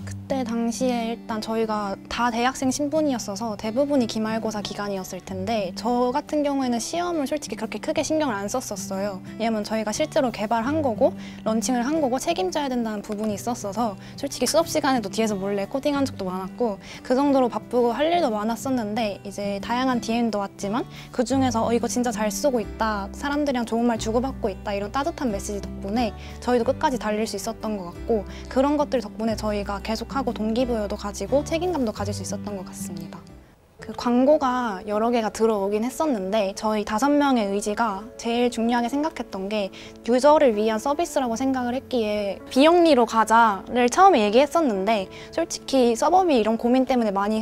E: 그때 당시에 일단 저희가 다 대학생 신분이었어서 대부분이 기말고사 기간이었을 텐데 저 같은 경우에는 시험을 솔직히 그렇게 크게 신경을 안 썼었어요. 왜냐면 저희가 실제로 개발한 거고 런칭을 한 거고 책임져야 된다는 부분이 있었어서 솔직히 수업 시간에도 뒤에서 몰래 코딩한 적도 많았고 그 정도로 바쁘고 할 일도 많았었는데 이제 다양한 DM도 왔지만 그 중에서 이거 진짜 잘 쓰고 있다, 사람들이랑 좋은 말 주고받고 있다 이런 따뜻한 메시지 덕분에 저희도 끝까지 달릴 수 있었던 것 같고 그런 것들 덕분에 저희가 계속하고 동기부여도 가지고 책임감도 가질 수 있었던 것 같습니다. 그 광고가 여러 개가 들어오긴 했었는데 저희 5명의 의지가 제일 중요하게 생각했던 게 유저를 위한 서비스라고 생각을 했기에 비영리로 가자를 처음에 얘기했었는데 솔직히 서버비 이런 고민 때문에 많이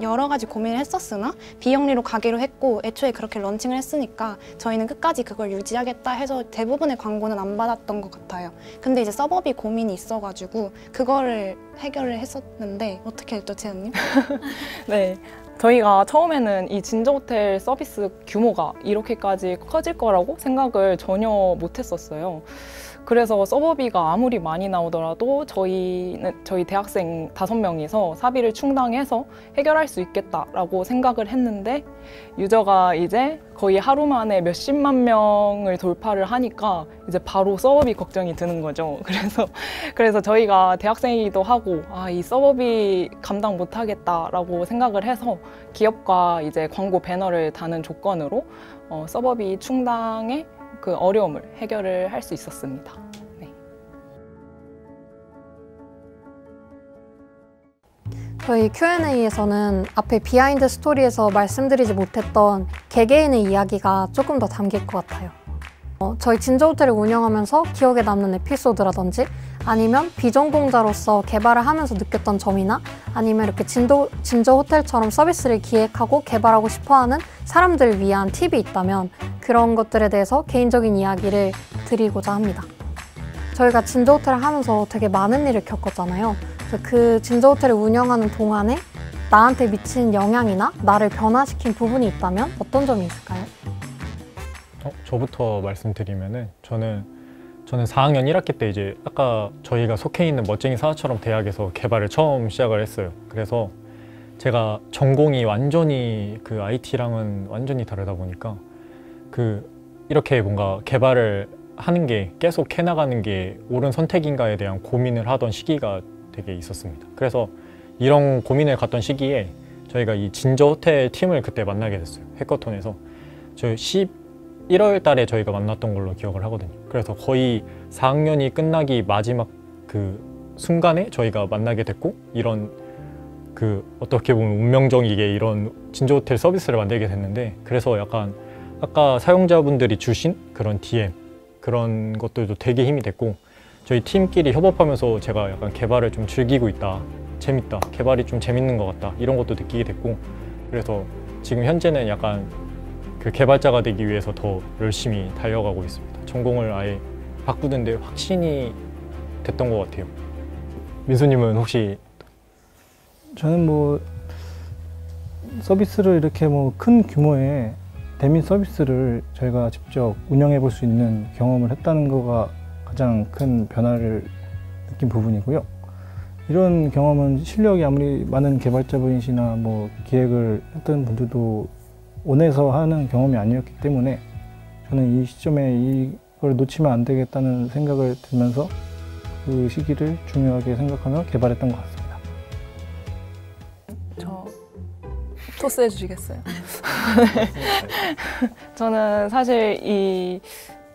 E: 여러 가지 고민을 했었으나 비영리로 가기로 했고 애초에 그렇게 런칭을 했으니까 저희는 끝까지 그걸 유지하겠다 해서 대부분의 광고는 안 받았던 것 같아요. 근데 이제 서버비 고민이 있어가지고 그거를 해결을 했었는데 어떻게 했죠, 채연님?
D: 네. 저희가 처음에는 이 진저호텔 서비스 규모가 이렇게까지 커질 거라고 생각을 전혀 못했었어요. 그래서 서버비가 아무리 많이 나오더라도 저희 대학생 5명이서 사비를 충당해서 해결할 수 있겠다라고 생각을 했는데 유저가 이제 거의 하루 만에 몇십만 명을 돌파를 하니까 이제 바로 서버비 걱정이 드는 거죠. 그래서 저희가 대학생이기도 하고 이 서버비 감당 못하겠다라고 생각을 해서 기업과 이제 광고 배너를 다는 조건으로 서버비 충당에 그 어려움을 해결을 할 수 있었습니다. 네.
B: 저희 Q&A에서는 앞에 비하인드 스토리에서 말씀드리지 못했던 개개인의 이야기가 조금 더 담길 것 같아요. 저희 진저호텔을 운영하면서 기억에 남는 에피소드라든지 아니면 비전공자로서 개발을 하면서 느꼈던 점이나 아니면 이렇게 진저호텔처럼 서비스를 기획하고 개발하고 싶어하는 사람들을 위한 팁이 있다면 그런 것들에 대해서 개인적인 이야기를 드리고자 합니다. 저희가 진저호텔을 하면서 되게 많은 일을 겪었잖아요. 그 진저호텔을 운영하는 동안에 나한테 미친 영향이나 나를 변화시킨 부분이 있다면 어떤 점이 있을까요?
F: 저부터 말씀드리면은 저는 4학년 1학기 때 이제 아까 저희가 속해 있는 멋쟁이 사과처럼 대학에서 개발을 처음 시작을 했어요. 그래서 제가 전공이 완전히 그 IT랑은 완전히 다르다 보니까 이렇게 뭔가 개발을 하는 게 계속 해나가는 게 옳은 선택인가에 대한 고민을 하던 시기가 되게 있었습니다. 그래서 이런 고민을 갔던 시기에 저희가 이 진저호텔 팀을 그때 만나게 됐어요. 해커톤에서. 저 11월 달에 저희가 만났던 걸로 기억을 하거든요. 그래서 거의 4학년이 끝나기 마지막 그 순간에 저희가 만나게 됐고 이런 어떻게 보면 운명적이게 이런 진저호텔 서비스를 만들게 됐는데 그래서 약간 아까 사용자분들이 주신 그런 DM 그런 것들도 되게 힘이 됐고 저희 팀끼리 협업하면서 제가 약간 개발을 좀 즐기고 있다, 재밌다, 개발이 좀 재밌는 것 같다 이런 것도 느끼게 됐고 그래서 지금 현재는 약간 그 개발자가 되기 위해서 더 열심히 달려가고 있습니다. 전공을 아예 바꾸는데 확신이 됐던 것 같아요. 민수님은 혹시?
C: 저는 서비스를 이렇게 큰 규모의 대민 서비스를 저희가 직접 운영해 볼 수 있는 경험을 했다는 거가 가장 큰 변화를 느낀 부분이고요. 이런 경험은 실력이 아무리 많은 개발자분이시나 기획을 했던 분들도 원해서 하는 경험이 아니었기 때문에 저는 이 시점에 이걸 놓치면 안 되겠다는 생각을 들면서 그 시기를 중요하게 생각하며 개발했던 것 같습니다.
D: 저 토스해 주시겠어요? 저는 사실 이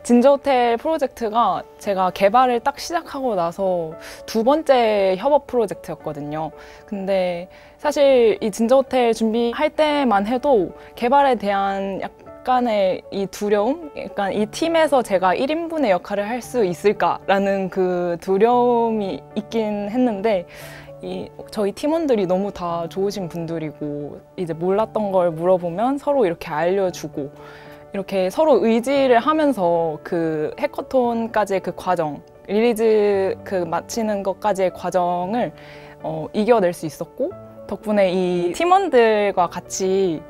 D: 진저호텔 프로젝트가 제가 개발을 딱 시작하고 나서 2번째 협업 프로젝트였거든요. 근데 사실 이 진저호텔 준비할 때만 해도 개발에 대한 약간의 이 두려움? 약간 이 팀에서 제가 1인분의 역할을 할 수 있을까라는 그 두려움이 있긴 했는데 저희 팀원들이 너무 다 좋으신 분들이고 이제 몰랐던 걸 물어보면 서로 이렇게 알려주고 이렇게 서로 의지를 하면서 그 해커톤까지의 그 과정, 릴리즈 마치는 것까지의 과정을 이겨낼 수 있었고 덕분에 이 팀원들과 같이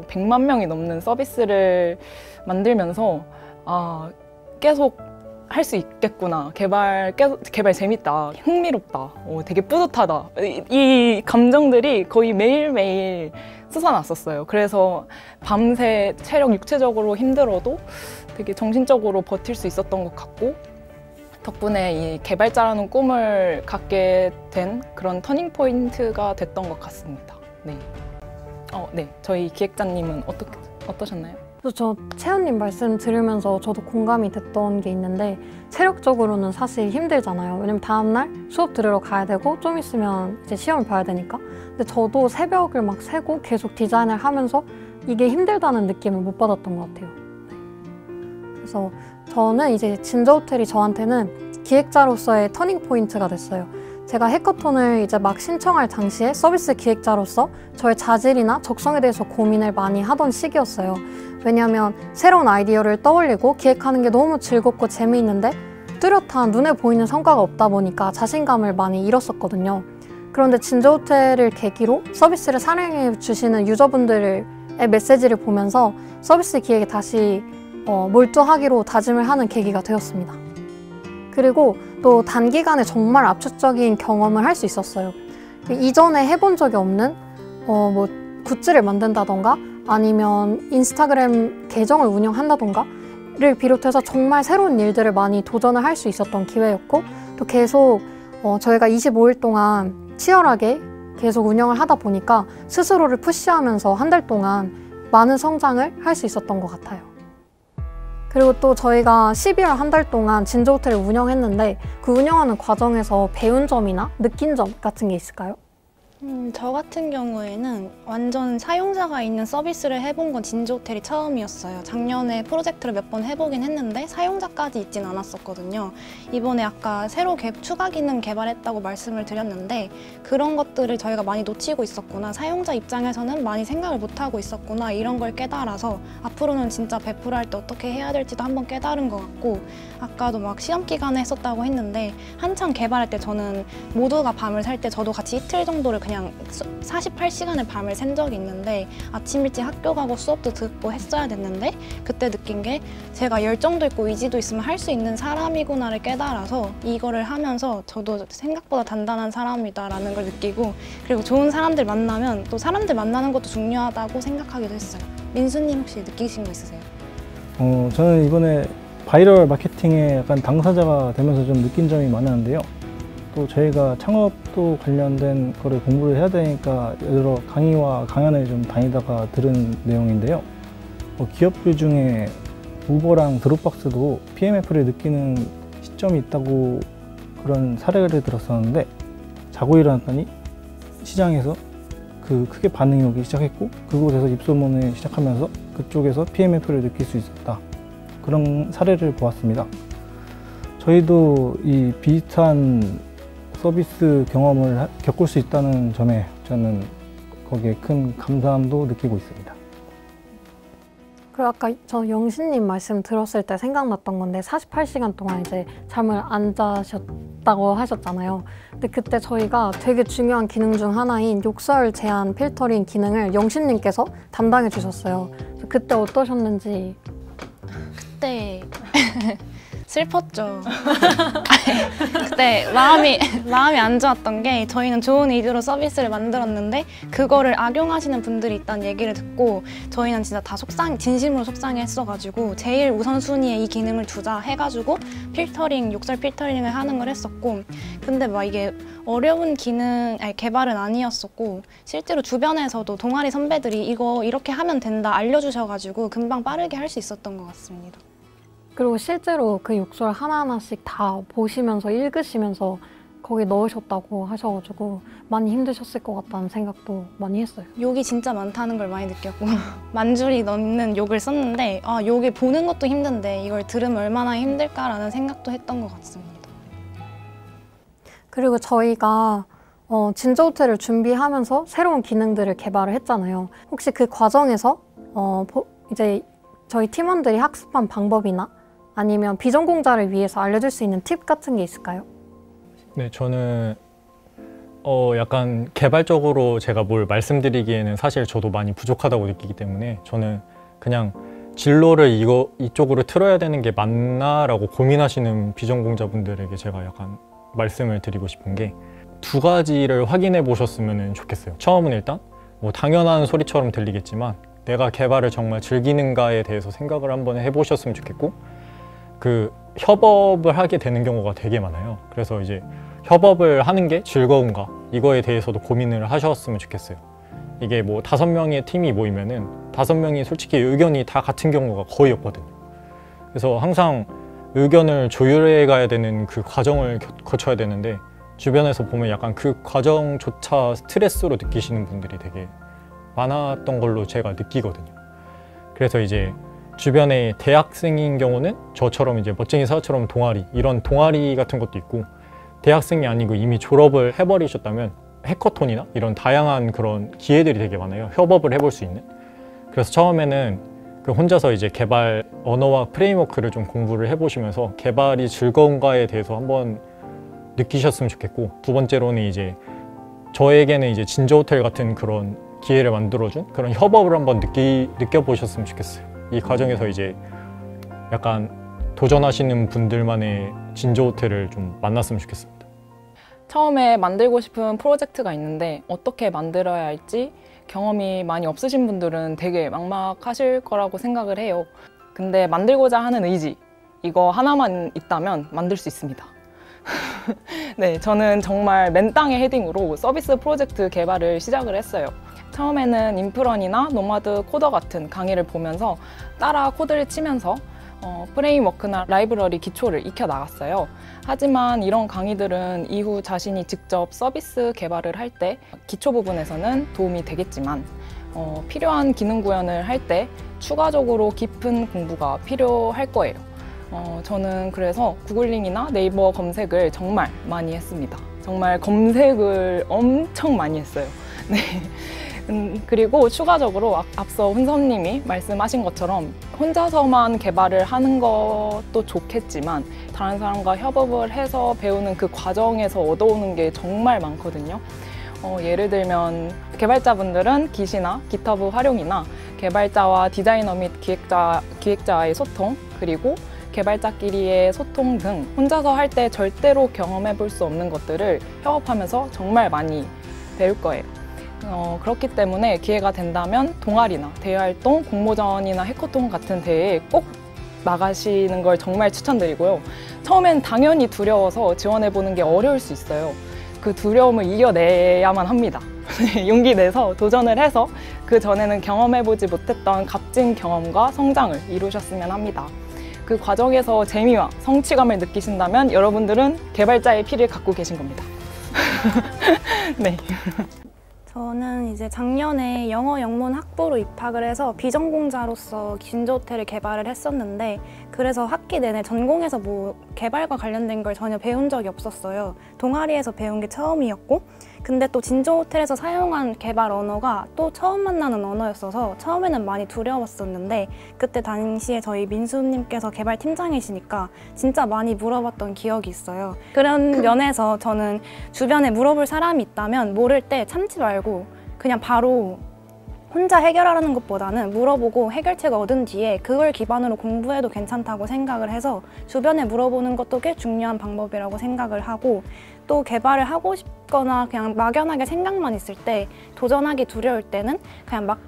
D: 100만 명이 넘는 서비스를 만들면서 계속 할 수 있겠구나. 개발 재밌다. 흥미롭다. 되게 뿌듯하다. 이 감정들이 거의 매일매일 솟아났었어요. 그래서 밤새 육체적으로 힘들어도 되게 정신적으로 버틸 수 있었던 것 같고 덕분에 이 개발자라는 꿈을 갖게 된 그런 터닝 포인트가 됐던 것 같습니다. 네. 네. 저희 기획자님은 어떠셨나요?
B: 저 채연님 말씀 들으면서 저도 공감이 됐던 게 있는데 체력적으로는 사실 힘들잖아요. 왜냐면 다음날 수업 들으러 가야 되고 좀 있으면 이제 시험을 봐야 되니까. 근데 저도 새벽을 막 새고 계속 디자인을 하면서 이게 힘들다는 느낌을 못 받았던 것 같아요. 네. 그래서 저는 이제 진저호텔이 저한테는 기획자로서의 터닝 포인트가 됐어요. 제가 해커톤을 이제 막 신청할 당시에 서비스 기획자로서 저의 자질이나 적성에 대해서 고민을 많이 하던 시기였어요. 왜냐하면 새로운 아이디어를 떠올리고 기획하는 게 너무 즐겁고 재미있는데 뚜렷한 눈에 보이는 성과가 없다 보니까 자신감을 많이 잃었었거든요. 그런데 진저호텔을 계기로 서비스를 사랑해 주시는 유저분들의 메시지를 보면서 서비스 기획에 다시 몰두하기로 다짐을 하는 계기가 되었습니다. 그리고 또 단기간에 정말 압축적인 경험을 할 수 있었어요. 이전에 해본 적이 없는 뭐 굿즈를 만든다던가 아니면 인스타그램 계정을 운영한다던가를 비롯해서 정말 새로운 일들을 많이 도전을 할 수 있었던 기회였고, 또 계속 저희가 25일 동안 치열하게 계속 운영을 하다 보니까 스스로를 푸시하면서 한 달 동안 많은 성장을 할 수 있었던 것 같아요. 그리고 또 저희가 12월 한 달 동안 진저 호텔을 운영했는데 그 운영하는 과정에서 배운 점이나 느낀 점 같은 게 있을까요?
E: 저 같은 경우에는 완전 사용자가 있는 서비스를 해본 건 진저 호텔이 처음이었어요. 작년에 프로젝트를 몇 번 해보긴 했는데 사용자까지 있진 않았었거든요. 이번에 아까 새로 추가 기능 개발했다고 말씀을 드렸는데 그런 것들을 저희가 많이 놓치고 있었구나, 사용자 입장에서는 많이 생각을 못하고 있었구나, 이런 걸 깨달아서 앞으로는 진짜 배포를 할 때 어떻게 해야 될지도 한번 깨달은 것 같고, 아까도 막 시험 기간에 했었다고 했는데 한창 개발할 때 저는 모두가 밤을 살 때 저도 같이 이틀 정도를 그냥 48시간을 밤을 샌 적이 있는데 아침 일찍 학교 가고 수업도 듣고 했어야 됐는데 그때 느낀 게 제가 열정도 있고 의지도 있으면 할 수 있는 사람이구나를 깨달아서 이거를 하면서 저도 생각보다 단단한 사람이다라는 걸 느끼고, 그리고 좋은 사람들 만나면 또 사람들 만나는 것도 중요하다고 생각하기도 했어요. 민수님 혹시 느끼신 거 있으세요?
C: 저는 이번에 바이럴 마케팅에 약간 당사자가 되면서 좀 느낀 점이 많았는데요. 또 저희가 창업도 관련된 거를 공부를 해야 되니까 여러 강의와 강연을 좀 다니다가 들은 내용인데요. 기업들 중에 우버랑 드롭박스도 PMF를 느끼는 시점이 있다고 그런 사례를 들었었는데, 자고 일어났더니 시장에서 크게 반응이 오기 시작했고 그곳에서 입소문을 시작하면서 그쪽에서 PMF를 느낄 수 있었다, 그런 사례를 보았습니다. 저희도 이 비슷한 서비스 경험을 겪을 수 있다는 점에 저는 거기에 큰 감사함도 느끼고 있습니다.
B: 그리고 아까 저 영신님 말씀 들었을 때 생각났던 건데 48시간 동안 이제 잠을 안 자셨다고 하셨잖아요. 근데 그때 저희가 되게 중요한 기능 중 하나인 욕설 제한 필터링 기능을 영신님께서 담당해 주셨어요. 그때 어떠셨는지.
E: 그때 슬펐죠. 그때 마음이 안 좋았던 게, 저희는 좋은 의도로 서비스를 만들었는데 그거를 악용하시는 분들이 있다는 얘기를 듣고 저희는 진짜 다 진심으로 속상해했어가지고 제일 우선순위에 이 기능을 두자 해가지고 욕설 필터링을 하는 걸 했었고, 근데 막 이게 어려운 개발은 아니었었고 실제로 주변에서도 동아리 선배들이 이거 이렇게 하면 된다 알려주셔가지고 금방 빠르게 할 수 있었던 것 같습니다.
B: 그리고 실제로 그 욕설 하나하나씩 다 보시면서 읽으시면서 거기 넣으셨다고 하셔가지고 많이 힘드셨을 것 같다는 생각도 많이 했어요.
E: 욕이 진짜 많다는 걸 많이 느꼈고 만줄이 넘는 욕을 썼는데 욕을 보는 것도 힘든데 이걸 들으면 얼마나 힘들까라는 생각도 했던 것 같습니다.
B: 그리고 저희가 진저 호텔을 준비하면서 새로운 기능들을 개발을 했잖아요. 혹시 그 과정에서 이제 저희 팀원들이 학습한 방법이나 아니면 비전공자를 위해서 알려줄 수 있는 팁 같은 게 있을까요?
F: 네, 저는 약간 개발적으로 제가 뭘 말씀드리기에는 사실 저도 많이 부족하다고 느끼기 때문에 저는 그냥 진로를 이쪽으로 틀어야 되는 게 맞나라고 고민하시는 비전공자분들에게 제가 약간 말씀을 드리고 싶은 게, 두 가지를 확인해 보셨으면 좋겠어요. 처음은 일단 뭐 당연한 소리처럼 들리겠지만 내가 개발을 정말 즐기는가에 대해서 생각을 한번 해보셨으면 좋겠고, 그 협업을 하게 되는 경우가 되게 많아요. 그래서 이제 협업을 하는 게 즐거운가, 이거에 대해서도 고민을 하셨으면 좋겠어요. 이게 뭐 5명의 팀이 모이면은 5명이 솔직히 의견이 다 같은 경우가 거의 없거든요. 그래서 항상 의견을 조율해 가야 되는 그 과정을 거쳐야 되는데, 주변에서 보면 약간 그 과정조차 스트레스로 느끼시는 분들이 되게 많았던 걸로 제가 느끼거든요. 그래서 이제 주변에 대학생인 경우는 저처럼 이제 멋쟁이 사처럼 동아리, 이런 동아리 같은 것도 있고, 대학생이 아니고 이미 졸업을 해버리셨다면 해커톤이나 이런 다양한 그런 기회들이 되게 많아요. 협업을 해볼 수 있는. 그래서 처음에는 그 혼자서 이제 개발 언어와 프레임워크를 좀 공부를 해보시면서 개발이 즐거운가에 대해서 한번 느끼셨으면 좋겠고, 두 번째로는 이제 저에게는 이제 진저 호텔 같은 그런 기회를 만들어준 그런 협업을 한번 느껴보셨으면 좋겠어요. 이 과정에서 이제 약간 도전하시는 분들만의 진저 호텔을 좀 만났으면 좋겠습니다.
D: 처음에 만들고 싶은 프로젝트가 있는데 어떻게 만들어야 할지 경험이 많이 없으신 분들은 되게 막막하실 거라고 생각을 해요. 근데 만들고자 하는 의지, 이거 하나만 있다면 만들 수 있습니다. 네, 저는 정말 맨 땅의 헤딩으로 서비스 프로젝트 개발을 시작을 했어요. 처음에는 인프런이나 노마드 코더 같은 강의를 보면서 따라 코드를 치면서 프레임워크나 라이브러리 기초를 익혀 나갔어요. 하지만 이런 강의들은 이후 자신이 직접 서비스 개발을 할 때 기초 부분에서는 도움이 되겠지만 필요한 기능 구현을 할 때 추가적으로 깊은 공부가 필요할 거예요. 저는 그래서 구글링이나 네이버 검색을 정말 많이 했습니다. 정말 검색을 엄청 많이 했어요. 네. 그리고 추가적으로 앞서 훈선님이 말씀하신 것처럼 혼자서만 개발을 하는 것도 좋겠지만 다른 사람과 협업을 해서 배우는 그 과정에서 얻어오는 게 정말 많거든요. 예를 들면 개발자분들은 깃이나 깃허브 활용이나 개발자와 디자이너 및 기획자와의 소통, 그리고 개발자끼리의 소통 등 혼자서 할 때 절대로 경험해 볼 수 없는 것들을 협업하면서 정말 많이 배울 거예요. 그렇기 때문에 기회가 된다면 동아리나 대외활동, 공모전이나 해커톤 같은 대회에 꼭 나가시는 걸 정말 추천드리고요. 처음엔 당연히 두려워서 지원해보는 게 어려울 수 있어요. 그 두려움을 이겨내야만 합니다. 용기 내서 도전을 해서 그 전에는 경험해보지 못했던 값진 경험과 성장을 이루셨으면 합니다. 그 과정에서 재미와 성취감을 느끼신다면 여러분들은 개발자의 피를 갖고 계신 겁니다. 네.
E: 저는 이제 작년에 영어 영문 학부로 입학을 해서 비전공자로서 진저 호텔을 개발을 했었는데, 그래서 학기 내내 전공에서 뭐 개발과 관련된 걸 전혀 배운 적이 없었어요. 동아리에서 배운 게 처음이었고, 근데 또 진저 호텔에서 사용한 개발 언어가 또 처음 만나는 언어였어서 처음에는 많이 두려웠었는데, 그때 당시에 저희 민수님께서 개발팀장이시니까 진짜 많이 물어봤던 기억이 있어요. 그런 면에서 저는 주변에 물어볼 사람이 있다면 모를 때 참지 말고 그냥 바로 혼자 해결하는 것보다는 물어보고 해결책을 얻은 뒤에 그걸 기반으로 공부해도 괜찮다고 생각을 해서 주변에 물어보는 것도 꽤 중요한 방법이라고 생각을 하고, 또 개발을 하고 싶거나 그냥 막연하게 생각만 있을 때, 도전하기 두려울 때는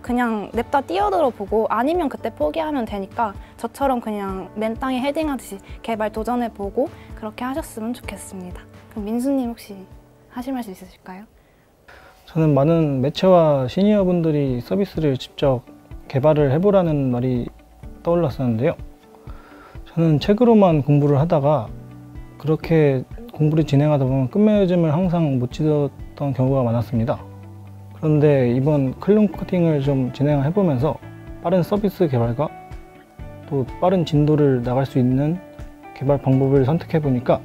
E: 그냥 냅다 뛰어들어 보고 아니면 그때 포기하면 되니까 저처럼 그냥 맨 땅에 헤딩하듯이 개발 도전해 보고 그렇게 하셨으면 좋겠습니다. 그럼 민수님 혹시 하실 말씀 있으실까요?
C: 저는 많은 매체와 시니어분들이 서비스를 직접 개발을 해보라는 말이 떠올랐었는데요. 저는 책으로만 공부를 하다가 그렇게 공부를 진행하다 보면 끝맺음을 항상 못 지었던 경우가 많았습니다. 그런데 이번 클론 코딩을 좀 진행을 해보면서 빠른 서비스 개발과 또 빠른 진도를 나갈 수 있는 개발 방법을 선택해 보니까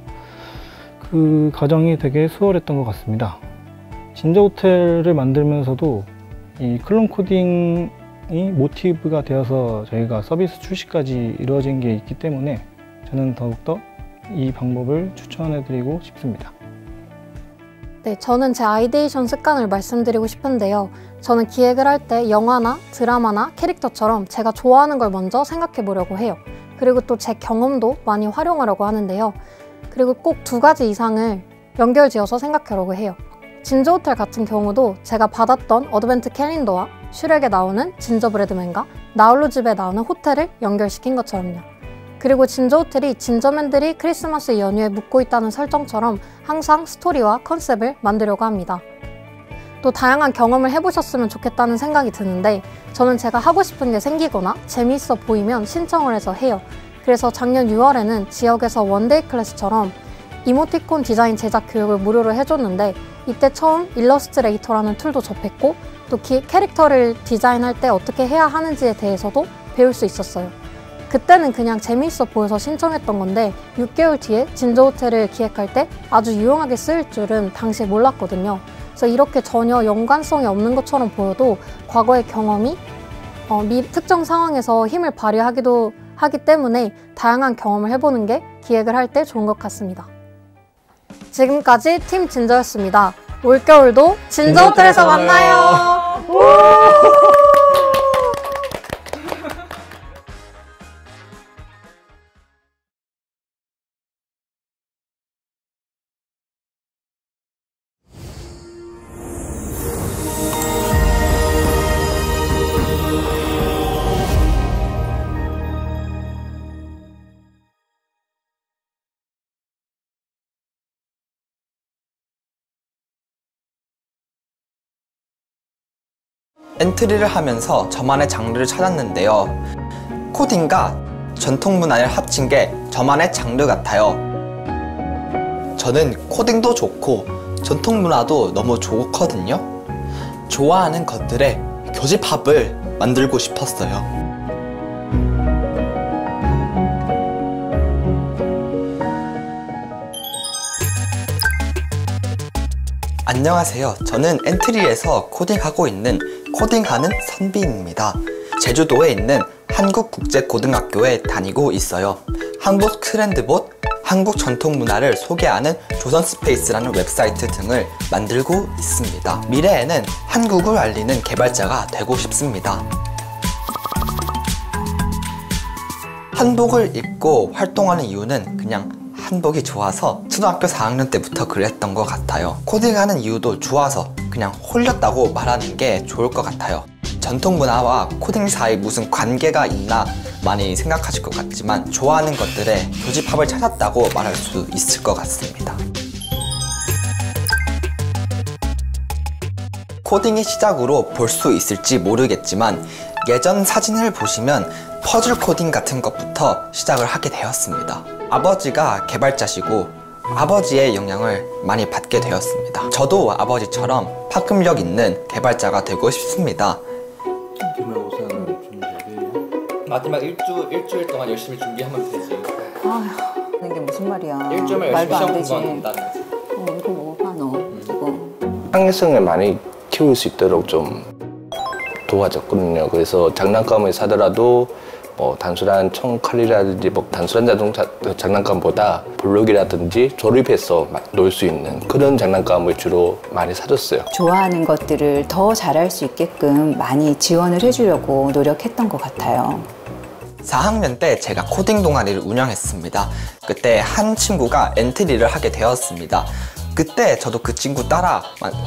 C: 그 과정이 되게 수월했던 것 같습니다. 진저 호텔을 만들면서도 이 클론 코딩이 모티브가 되어서 저희가 서비스 출시까지 이루어진 게 있기 때문에 저는 더욱더 이 방법을 추천해드리고 싶습니다.
B: 네, 저는 제 아이데이션 습관을 말씀드리고 싶은데요. 저는 기획을 할 때 영화나 드라마나 캐릭터처럼 제가 좋아하는 걸 먼저 생각해 보려고 해요. 그리고 또 제 경험도 많이 활용하려고 하는데요. 그리고 꼭 2가지 이상을 연결지어서 생각하려고 해요. 진저 호텔 같은 경우도 제가 받았던 어드벤트 캘린더와 슈렉에 나오는 진저브레드맨과 나홀로 집에 나오는 호텔을 연결시킨 것처럼요. 그리고 진저 호텔이 진저맨들이 크리스마스 연휴에 묵고 있다는 설정처럼 항상 스토리와 컨셉을 만들려고 합니다. 또 다양한 경험을 해보셨으면 좋겠다는 생각이 드는데, 저는 제가 하고 싶은 게 생기거나 재미있어 보이면 신청을 해서 해요. 그래서 작년 6월에는 지역에서 원데이 클래스처럼 이모티콘 디자인 제작 교육을 무료로 해줬는데, 이때 처음 일러스트레이터라는 툴도 접했고, 또 캐릭터를 디자인할 때 어떻게 해야 하는지에 대해서도 배울 수 있었어요. 그때는 그냥 재미있어 보여서 신청했던 건데 6개월 뒤에 진저 호텔을 기획할 때 아주 유용하게 쓰일 줄은 당시에 몰랐거든요. 그래서 이렇게 전혀 연관성이 없는 것처럼 보여도 과거의 경험이 특정 상황에서 힘을 발휘하기도 하기 때문에 다양한 경험을 해보는 게 기획을 할 때 좋은 것 같습니다. 지금까지 팀 진저였습니다. 올겨울도 진저 호텔에서 만나요.
G: 엔트리를 하면서 저만의 장르를 찾았는데요. 코딩과 전통 문화를 합친 게 저만의 장르 같아요. 저는 코딩도 좋고 전통 문화도 너무 좋거든요. 좋아하는 것들의 교집합을 만들고 싶었어요. 안녕하세요. 저는 엔트리에서 코딩하고 있는 코딩하는 선비입니다. 제주도에 있는 한국국제고등학교에 다니고 있어요. 한국 트렌드봇, 한국 전통문화를 소개하는 조선스페이스라는 웹사이트 등을 만들고 있습니다. 미래에는 한국을 알리는 개발자가 되고 싶습니다. 한복을 입고 활동하는 이유는 그냥 한복이 좋아서 초등학교 4학년 때부터 그랬던 것 같아요. 코딩하는 이유도 좋아서 그냥 홀렸다고 말하는 게 좋을 것 같아요. 전통문화와 코딩 사이 무슨 관계가 있나 많이 생각하실 것 같지만 좋아하는 것들의 교집합을 찾았다고 말할 수 있을 것 같습니다. 코딩의 시작으로 볼 수 있을지 모르겠지만 예전 사진을 보시면 퍼즐 코딩 같은 것부터 시작을 하게 되었습니다. 아버지가 개발자시고 아버지의 영향을 많이 받게 되었습니다. 저도 아버지처럼 파급력 있는 개발자가 되고 싶습니다. 마지막 일주일 동안 열심히 준비하면 되지.
H: 아휴, 그게 무슨 말이야.
G: 일주일만
H: 말도 안
G: 열심히
H: 되지.
G: 시험 공부한다는 거지.
H: 이거 뭐가 너 지금.
I: 창의성을 많이 키울 수 있도록 좀 도와줬거든요. 그래서 장난감을 사더라도 뭐 단순한 총칼이라든지 뭐 단순한 자동차 장난감보다 블록이라든지 조립해서 놀 수 있는 그런 장난감을 주로 많이 사줬어요.
H: 좋아하는 것들을 더 잘할 수 있게끔 많이 지원을 해주려고 노력했던 것 같아요.
G: 4학년 때 제가 코딩 동아리를 운영했습니다. 그때 한 친구가 엔트리를 하게 되었습니다. 그때 저도 그 친구 따라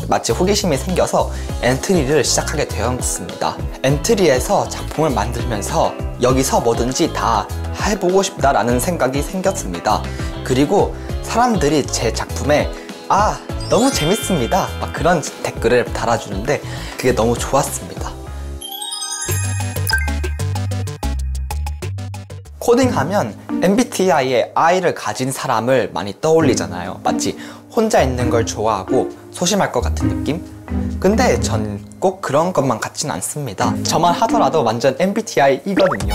G: 마치 호기심이 생겨서 엔트리를 시작하게 되었습니다. 엔트리에서 작품을 만들면서 여기서 뭐든지 다 해보고 싶다라는 생각이 생겼습니다. 그리고 사람들이 제 작품에 아, 너무 재밌습니다 막 그런 댓글을 달아주는데 그게 너무 좋았습니다. 코딩하면 MBTI의 I를 가진 사람을 많이 떠올리잖아요. 마치 혼자 있는 걸 좋아하고 소심할 것 같은 느낌? 근데 전 꼭 그런 것만 같진 않습니다. 저만 하더라도 완전 MBTI이거든요.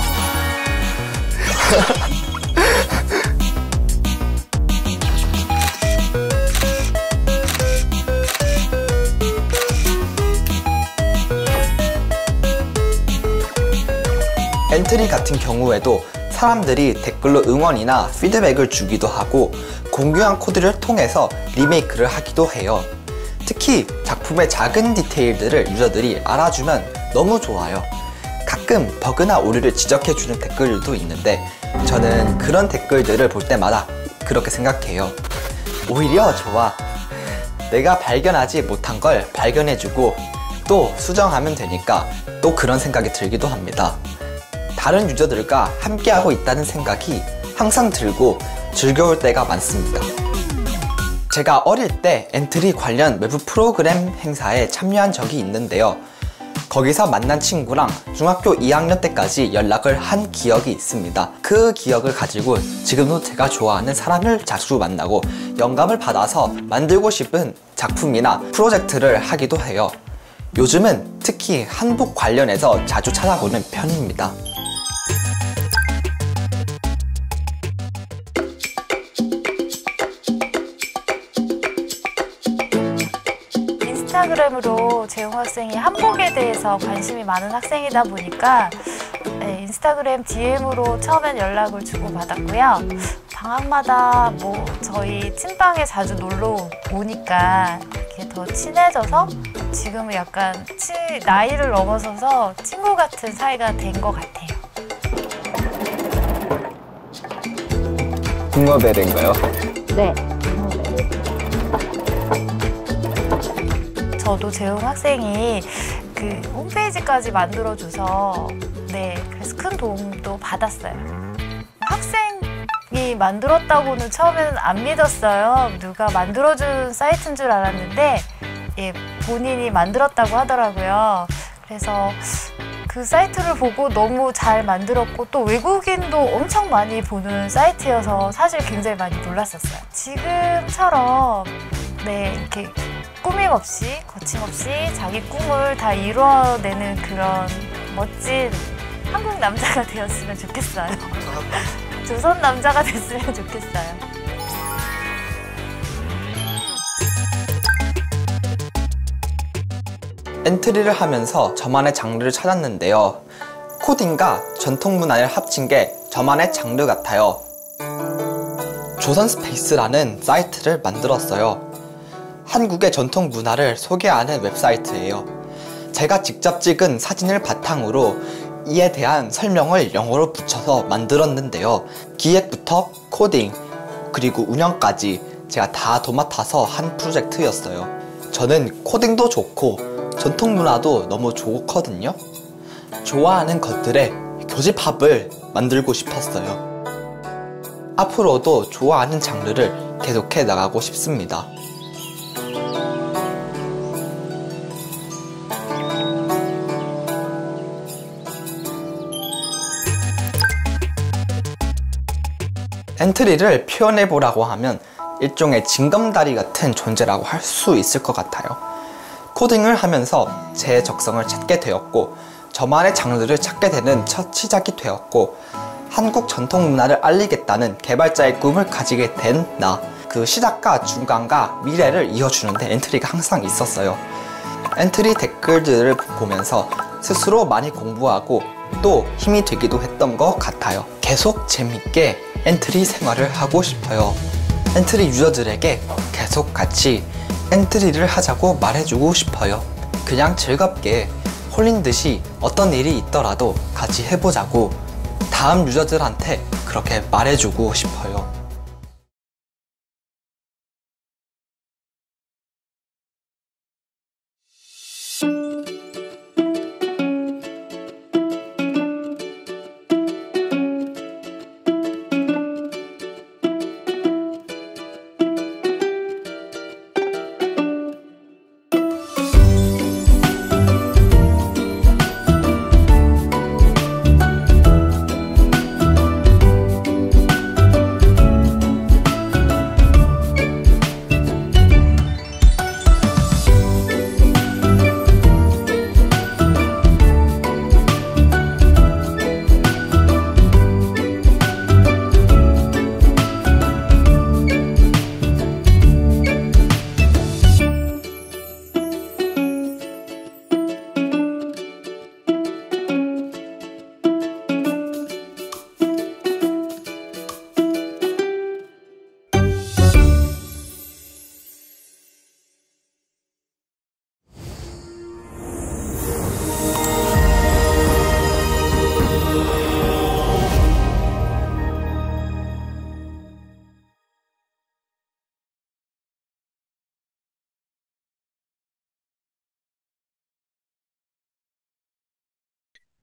G: 엔트리 같은 경우에도 사람들이 댓글로 응원이나 피드백을 주기도 하고 공유한 코드를 통해서 리메이크를 하기도 해요. 특히 작품의 작은 디테일들을 유저들이 알아주면 너무 좋아요. 가끔 버그나 오류를 지적해주는 댓글들도 있는데 저는 그런 댓글들을 볼 때마다 그렇게 생각해요. 오히려 좋아. 내가 발견하지 못한 걸 발견해주고 또 수정하면 되니까 또 그런 생각이 들기도 합니다. 다른 유저들과 함께하고 있다는 생각이 항상 들고 즐거울 때가 많습니다. 제가 어릴 때 엔트리 관련 외부 프로그램 행사에 참여한 적이 있는데요. 거기서 만난 친구랑 중학교 2학년 때까지 연락을 한 기억이 있습니다. 그 기억을 가지고 지금도 제가 좋아하는 사람을 자주 만나고 영감을 받아서 만들고 싶은 작품이나 프로젝트를 하기도 해요. 요즘은 특히 한복 관련해서 자주 찾아보는 편입니다.
J: 인스타그램으로 재용 학생이 한복에 대해서 관심이 많은 학생이다 보니까 인스타그램 DM으로 처음엔 연락을 주고받았고요. 방학마다 뭐 저희 찐방에 자주 놀러 오니까 이렇게 더 친해져서 지금은 약간 나이를 넘어서서 친구 같은 사이가 된 것 같아요.
I: 붕어벨인가요?
J: 네. 저도 재용 학생이 그 홈페이지까지 만들어줘서 그래서 큰 도움도 받았어요. 학생이 만들었다고는 처음에는 안 믿었어요. 누가 만들어준 사이트인 줄 알았는데 본인이 만들었다고 하더라고요. 그래서 그 사이트를 보고 너무 잘 만들었고 또 외국인도 엄청 많이 보는 사이트여서 사실 굉장히 많이 놀랐었어요. 지금처럼 네, 이렇게 꾸밈 없이 거침없이 자기 꿈을 다 이루어내는 그런 멋진 한국 남자가 되었으면 좋겠어요. 조선 남자가 됐으면 좋겠어요.
G: 엔트리를 하면서 저만의 장르를 찾았는데요. 코딩과 전통 문화를 합친 게 저만의 장르 같아요. 조선 스페이스라는 사이트를 만들었어요. 한국의 전통 문화를 소개하는 웹사이트예요. 제가 직접 찍은 사진을 바탕으로 이에 대한 설명을 영어로 붙여서 만들었는데요. 기획부터 코딩, 그리고 운영까지 제가 다 도맡아서 한 프로젝트였어요. 저는 코딩도 좋고 전통 문화도 너무 좋거든요. 좋아하는 것들의 교집합을 만들고 싶었어요. 앞으로도 좋아하는 장르를 계속해 나가고 싶습니다. 엔트리를 표현해보라고 하면 일종의 징검다리 같은 존재라고 할 수 있을 것 같아요. 코딩을 하면서 제 적성을 찾게 되었고 저만의 장르를 찾게 되는 첫 시작이 되었고 한국 전통 문화를 알리겠다는 개발자의 꿈을 가지게 된 나. 그 시작과 중간과 미래를 이어주는데 엔트리가 항상 있었어요. 엔트리 댓글들을 보면서 스스로 많이 공부하고 또 힘이 되기도 했던 것 같아요. 계속 재밌게 엔트리 생활을 하고 싶어요. 엔트리 유저들에게 계속 같이 엔트리를 하자고 말해주고 싶어요. 그냥 즐겁게 홀린 듯이 어떤 일이 있더라도 같이 해보자고 다음 유저들한테 그렇게 말해주고 싶어요.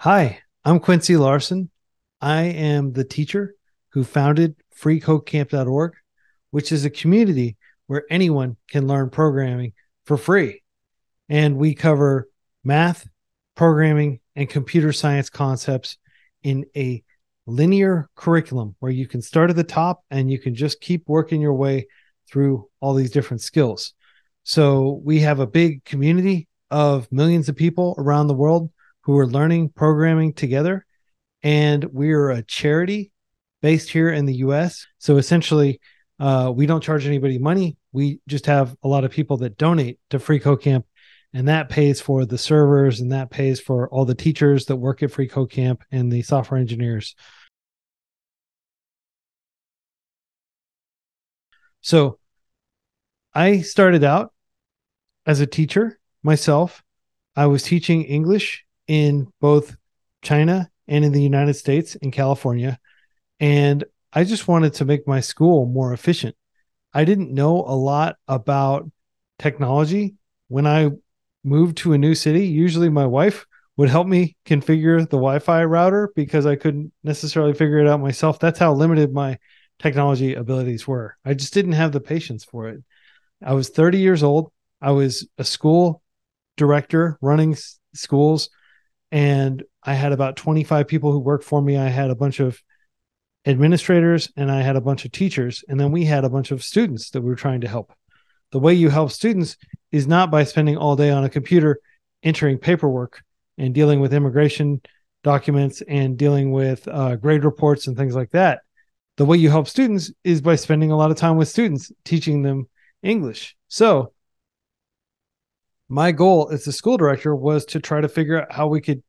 K: Hi, I'm Quincy Larson. I am the teacher who founded freecodecamp.org, which is a community where anyone can learn programming for free. And we cover math, programming, and computer science concepts in a linear curriculum where you can start at the top and you can just keep working your way through all these different skills. So we have a big community of millions of people around the world who are learning programming together. And we're a charity based here in the US. So essentially, we don't charge anybody money. We just have a lot of people that donate to Free Code Camp, and that pays for the servers, and that pays for all the teachers that work at Free Code Camp and the software engineers. So I started out as a teacher myself. I was teaching English in both China and in the United States in California. And I just wanted to make my school more efficient. I didn't know a lot about technology. When I moved to a new city, usually my wife would help me configure the Wi-Fi router because I couldn't necessarily figure it out myself. That's how limited my technology abilities were. I just didn't have the patience for it. I was 30 years old. I was a school director running schools and I had about 25 people who worked for me. I had a bunch of administrators and I had a bunch of teachers, and then we had a bunch of students that we were trying to help. The way you help students is not by spending all day on a computer entering paperwork and dealing with immigration documents and dealing with grade reports and things like that. The way you help students is by spending a lot of time with students, teaching them English. So my goal as the school director was to try to figure out how we could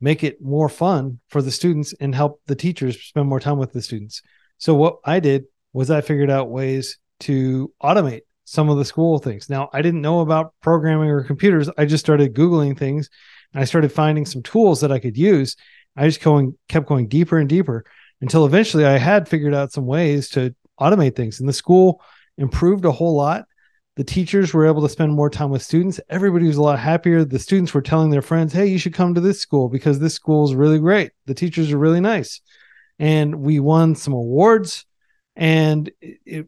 K: make it more fun for the students and help the teachers spend more time with the students. So what I did was I figured out ways to automate some of the school things. Now, I didn't know about programming or computers. I just started Googling things and I started finding some tools that I could use. I just kept going deeper and deeper until eventually I had figured out some ways to automate things. And the school improved a whole lot. The teachers were able to spend more time with students. Everybody was a lot happier. The students were telling their friends, hey, you should come to this school because this school is really great. The teachers are really nice. And we won some awards, and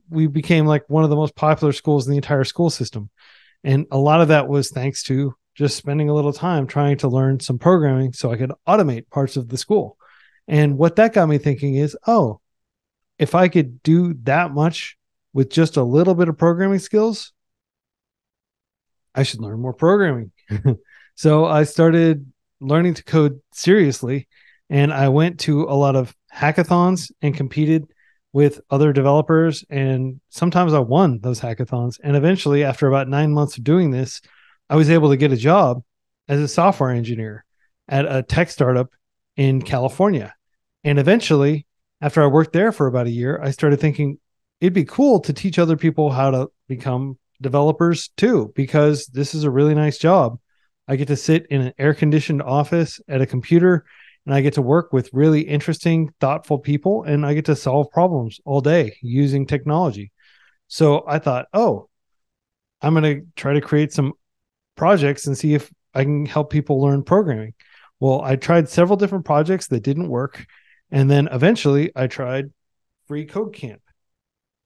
K: we became like one of the most popular schools in the entire school system. And a lot of that was thanks to just spending a little time trying to learn some programming so I could automate parts of the school. And what that got me thinking is, oh, if I could do that much with just a little bit of programming skills, I should learn more programming. So I started learning to code seriously, and I went to a lot of hackathons and competed with other developers, and sometimes I won those hackathons. And eventually, after about 9 months of doing this, I was able to get a job as a software engineer at a tech startup in California. And eventually, after I worked there for about a year, I started thinking it'd be cool to teach other people how to become developers too, because this is a really nice job. I get to sit in an air-conditioned office at a computer, and I get to work with really interesting, thoughtful people, and I get to solve problems all day using technology. So I thought, oh, I'm going to try to create some projects and see if I can help people learn programming. Well, I tried several different projects that didn't work, and then eventually I tried Free Code Camp.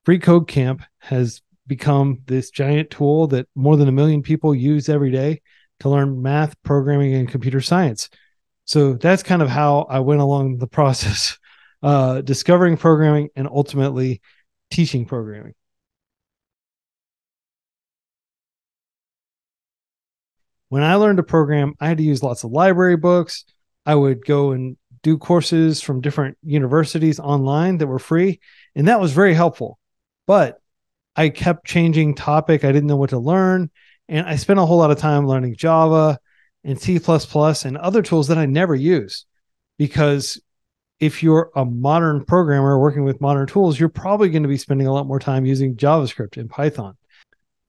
K: Free Code Camp has become this giant tool that more than 1 million people use every day to learn math, programming, and computer science. So that's kind of how I went along the process, discovering programming and ultimately teaching programming. When I learned to program, I had to use lots of library books. I would go and do courses from different universities online that were free, and that was very helpful. But I kept changing topic. I didn't know what to learn. And I spent a whole lot of time learning Java and C++ and other tools that I never use. Because if you're a modern programmer working with modern tools, you're probably going to be spending a lot more time using JavaScript and Python.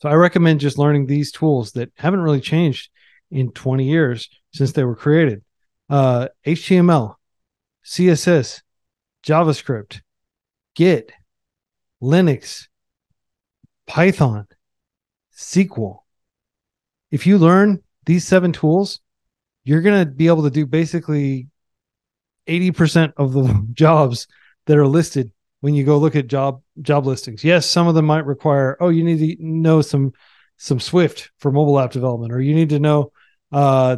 K: So I recommend just learning these tools that haven't really changed in 20 years since they were created. HTML, CSS, JavaScript, Git, Linux, Python, SQL. If you learn these 7 tools, you're going to be able to do basically 80% of the jobs that are listed when you go look at job listings. Yes, some of them might require, oh, you need to know some Swift for mobile app development, or you need to know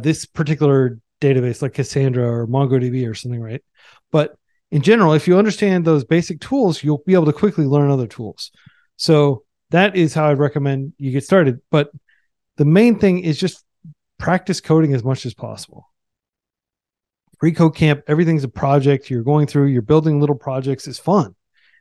K: this particular database like Cassandra or MongoDB or something, right? But in general, if you understand those basic tools, you'll be able to quickly learn other tools. So that is how I'd recommend you get started. But the main thing is just practice coding as much as possible. Free Code Camp, everything's a project you're going through. You're building little projects. It's fun.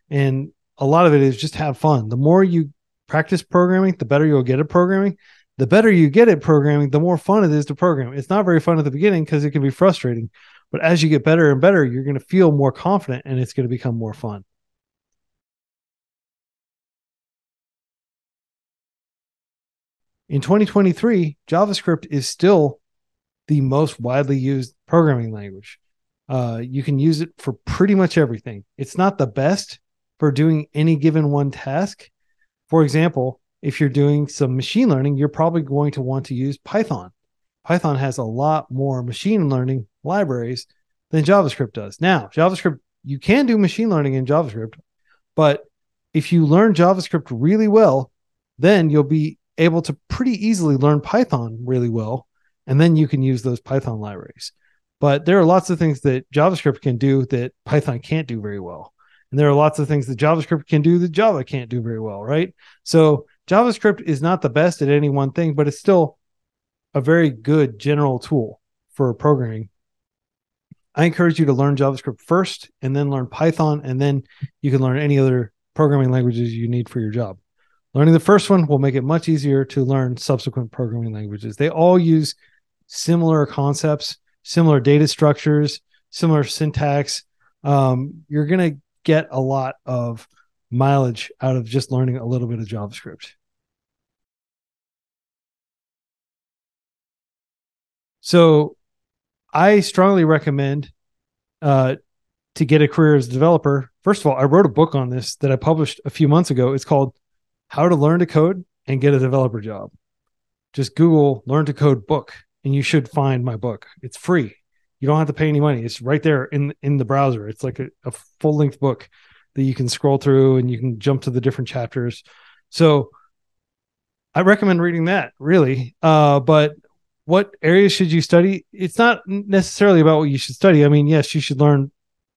K: And a lot of it is just have fun. The more you practice programming, the better you'll get at programming. The better you get at programming, the more fun it is to program. It's not very fun at the beginning because it can be frustrating. But as you get better and better, you're going to feel more confident and it's going to become more fun. In 2023, JavaScript is still the most widely used programming language. You can use it for pretty much everything. It's not the best for doing any given one task. For example, if you're doing some machine learning, you're probably going to want to use Python. Python has a lot more machine learning libraries than JavaScript does. Now, JavaScript, you can do machine learning in JavaScript, but if you learn JavaScript really well, then you'll be able to pretty easily learn Python really well, and then you can use those Python libraries. But there are lots of things that JavaScript can do that Python can't do very well. And there are lots of things that JavaScript can do that Java can't do very well, right? So JavaScript is not the best at any one thing, but it's still a very good general tool for programming. I encourage you to learn JavaScript first and then learn Python, and then you can learn any other programming languages you need for your job. Learning the first one will make it much easier to learn subsequent programming languages. They all use similar concepts, similar data structures, similar syntax. You're going to get a lot of mileage out of just learning a little bit of JavaScript. So I strongly recommend to get a career as a developer. First of all, I wrote a book on this that I published a few months ago. It's called How to Learn to Code and Get a Developer Job. Just Google Learn to Code book, and you should find my book. It's free. You don't have to pay any money. It's right there in the browser. It's like a full-length book that you can scroll through, and you can jump to the different chapters. So I recommend reading that, really. But what areas should you study? It's not necessarily about what you should study. I mean, yes, you should learn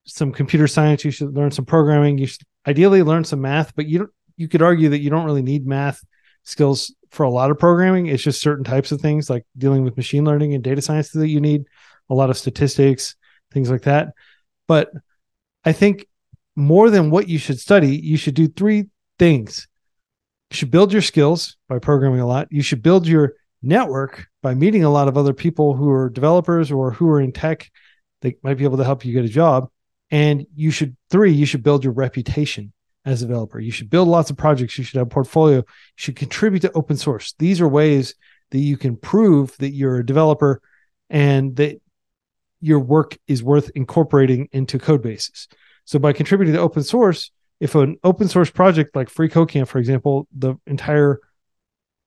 K: some computer science. You should learn some programming. You should ideally learn some math, but you could argue that you don't really need math skills for a lot of programming. It's just certain types of things like dealing with machine learning and data science that you need a lot of statistics, things like that. But I think more than what you should study, you should do three things. You should build your skills by programming a lot. You should build your network by meeting a lot of other people who are developers or who are in tech that might be able to help you get a job. And you should build your reputation as a developer. You should build lots of projects. You should have a portfolio. You should contribute to open source. These are ways that you can prove that you're a developer and that your work is worth incorporating into code bases. So by contributing to open source, if an open source project like FreeCodeCamp, for example, the entire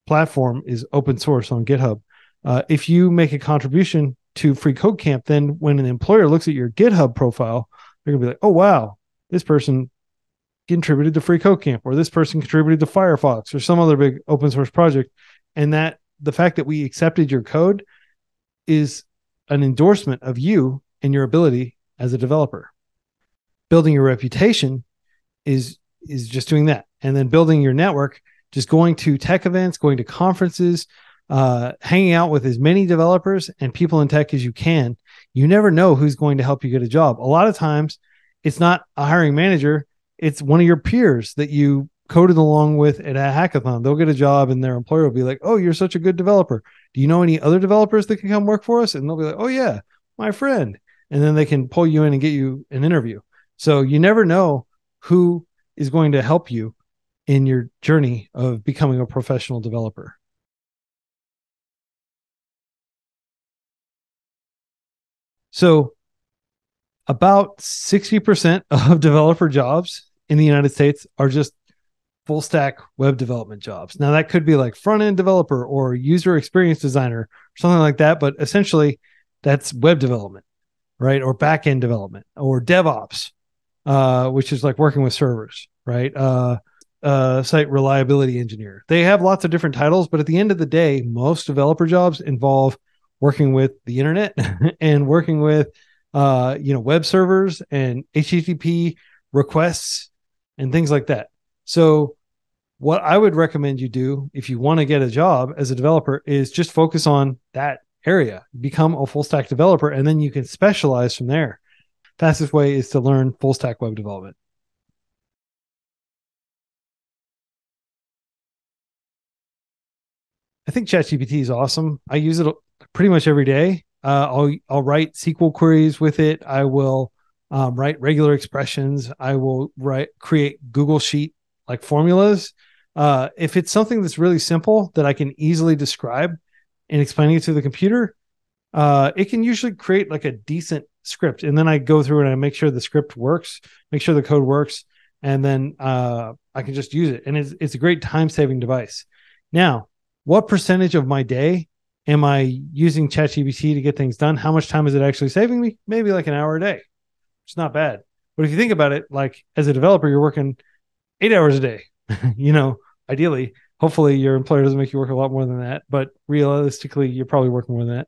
K: platform is open source on GitHub. If you make a contribution to FreeCodeCamp, then when an employer looks at your GitHub profile, they're going to be like, oh, wow, this person contributed to FreeCodeCamp, or this person contributed to Firefox or some other big open source project. And that the fact that we accepted your code is an endorsement of you and your ability as a developer. Building your reputation is just doing that. And then building your network, just going to tech events, going to conferences, hanging out with as many developers and people in tech as you can. You never know who's going to help you get a job. A lot of times it's not a hiring manager. It's one of your peers that you coded along with at a hackathon. They'll get a job and their employer will be like, oh, you're such a good developer. Do you know any other developers that can come work for us? And they'll be like, oh yeah, my friend. And then they can pull you in and get you an interview. So you never know who is going to help you in your journey of becoming a professional developer. So about 60% of developer jobs in the United States are just full stack web development jobs. Now that could be like front end developer or user experience designer or something like that. But essentially that's web development, right? Or back end development or DevOps, which is like working with servers, right? Site reliability engineer. They have lots of different titles, but at the end of the day, most developer jobs involve working with the internet and working with, web servers and HTTP requests and things like that. So what I would recommend you do if you want to get a job as a developer is just focus on that area, become a full stack developer, and then you can specialize from there. Fastest way is to learn full stack web development. I think ChatGPT is awesome. I use it pretty much every day. I'll write SQL queries with it. I will write regular expressions. I will create Google Sheet like formulas. If it's something that's really simple that I can easily describe and explaining it to the computer, it can usually create like a decent script. And then I go through and I make sure the script works, make sure the code works, and then I can just use it. And it's a great time-saving device. Now, what percentage of my day am I using ChatGPT to get things done? How much time is it actually saving me? Maybe like an hour a day. It's not bad. But if you think about it, like as a developer, you're working 8 hours a day. Ideally, hopefully your employer doesn't make you work a lot more than that. But realistically, you're probably working more than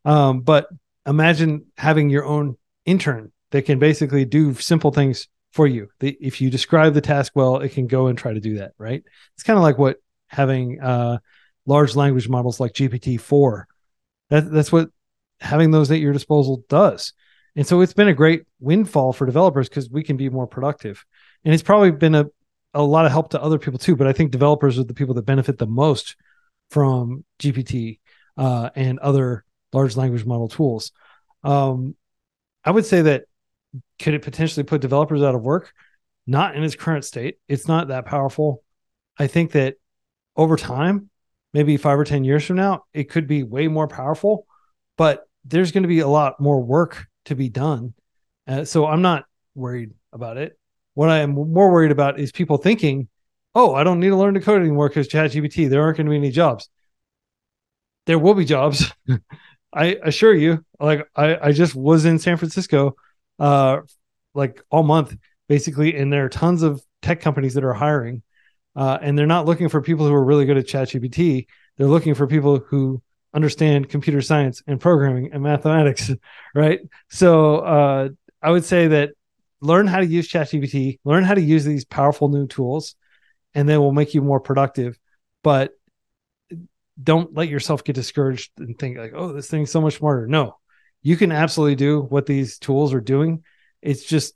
K: that. But imagine having your own intern that can basically do simple things for you. If you describe the task well, it can go and try to do that, right? It's kind of like what having large language models like GPT-4, that's what having those at your disposal does. And so it's been a great windfall for developers because we can be more productive. And it's probably been a lot of help to other people too, but I think developers are the people that benefit the most from GPT and other large language model tools. I would say that could it potentially put developers out of work? Not in its current state. It's not that powerful. I think that over time, maybe 5 or 10 years from now, it could be way more powerful, but there's going to be a lot more work to be done. So I'm not worried about it. What I am more worried about is people thinking, oh, I don't need to learn to code anymore because ChatGPT, there aren't going to be any jobs. There will be jobs. I assure you, like I just was in San Francisco like all month, basically, and there are tons of tech companies that are hiring. And they're not looking for people who are really good at ChatGPT. They're looking for people who understand computer science and programming and mathematics, right? So I would say that learn how to use ChatGPT, learn how to use these powerful new tools, and they will make you more productive. But don't let yourself get discouraged and think like, oh, this thing's so much smarter. No, you can absolutely do what these tools are doing. It's just,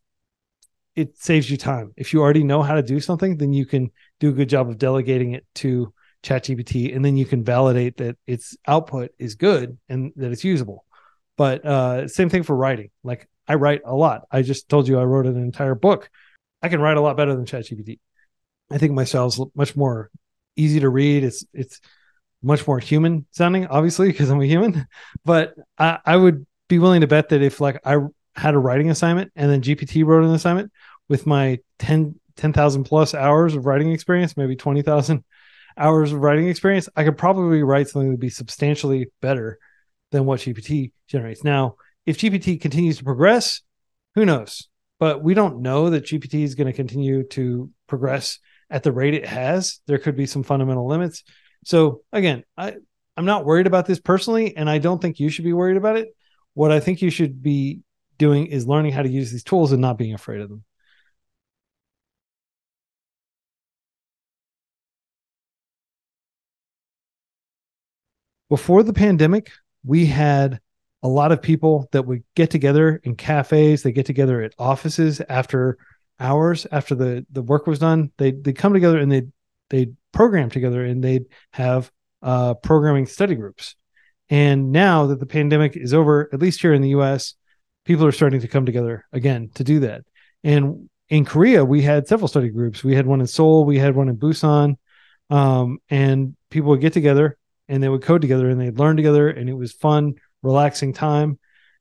K: it saves you time. If you already know how to do something, then you can do a good job of delegating it to ChatGPT, and then you can validate that its output is good and that it's usable. But same thing for writing. Like I write a lot. I just told you I wrote an entire book. I can write a lot better than ChatGPT. I think my style is much more easy to read. It's much more human sounding, obviously, because I'm a human. But I would be willing to bet that if like I had a writing assignment and then GPT wrote an assignment with my 10,000 plus hours of writing experience, maybe 20,000 hours of writing experience, I could probably write something that would be substantially better than what GPT generates. Now, if GPT continues to progress, who knows? But we don't know that GPT is going to continue to progress at the rate it has. There could be some fundamental limits. So again, I'm not worried about this personally, and I don't think you should be worried about it. What I think you should be doing is learning how to use these tools and not being afraid of them. Before the pandemic, we had a lot of people that would get together in cafes. They get together at offices after hours, after the work was done. They'd come together and they'd program together, and they'd have programming study groups. And now that the pandemic is over, at least here in the US, people are starting to come together again to do that. And in Korea, we had several study groups. We had one in Seoul, we had one in Busan, and people would get together and they would code together and they'd learn together, and it was fun, relaxing time.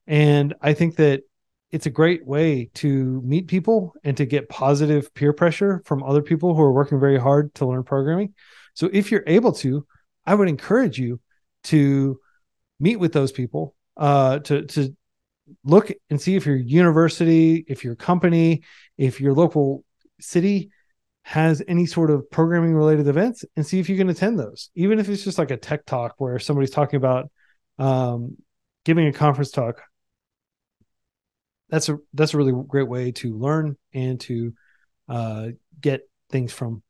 K: And I think that it's a great way to meet people and to get positive peer pressure from other people who are working very hard to learn programming. So if you're able to, I would encourage you to meet with those people, to look and see if your university, if your company, if your local city has any sort of programming related events, and see if you can attend those, even if it's just like a tech talk where somebody's talking about giving a conference talk. That's a really great way to learn and to get things from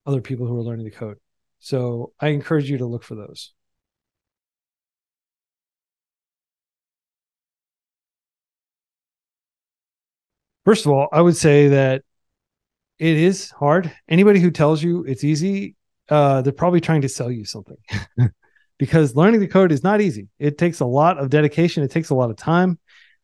K: other people who are learning the code. So I encourage you to look for those. First of all, I would say that it is hard. Anybody who tells you it's easy, they're probably trying to sell you something because learning the code is not easy. It takes a lot of dedication. It takes a lot of time.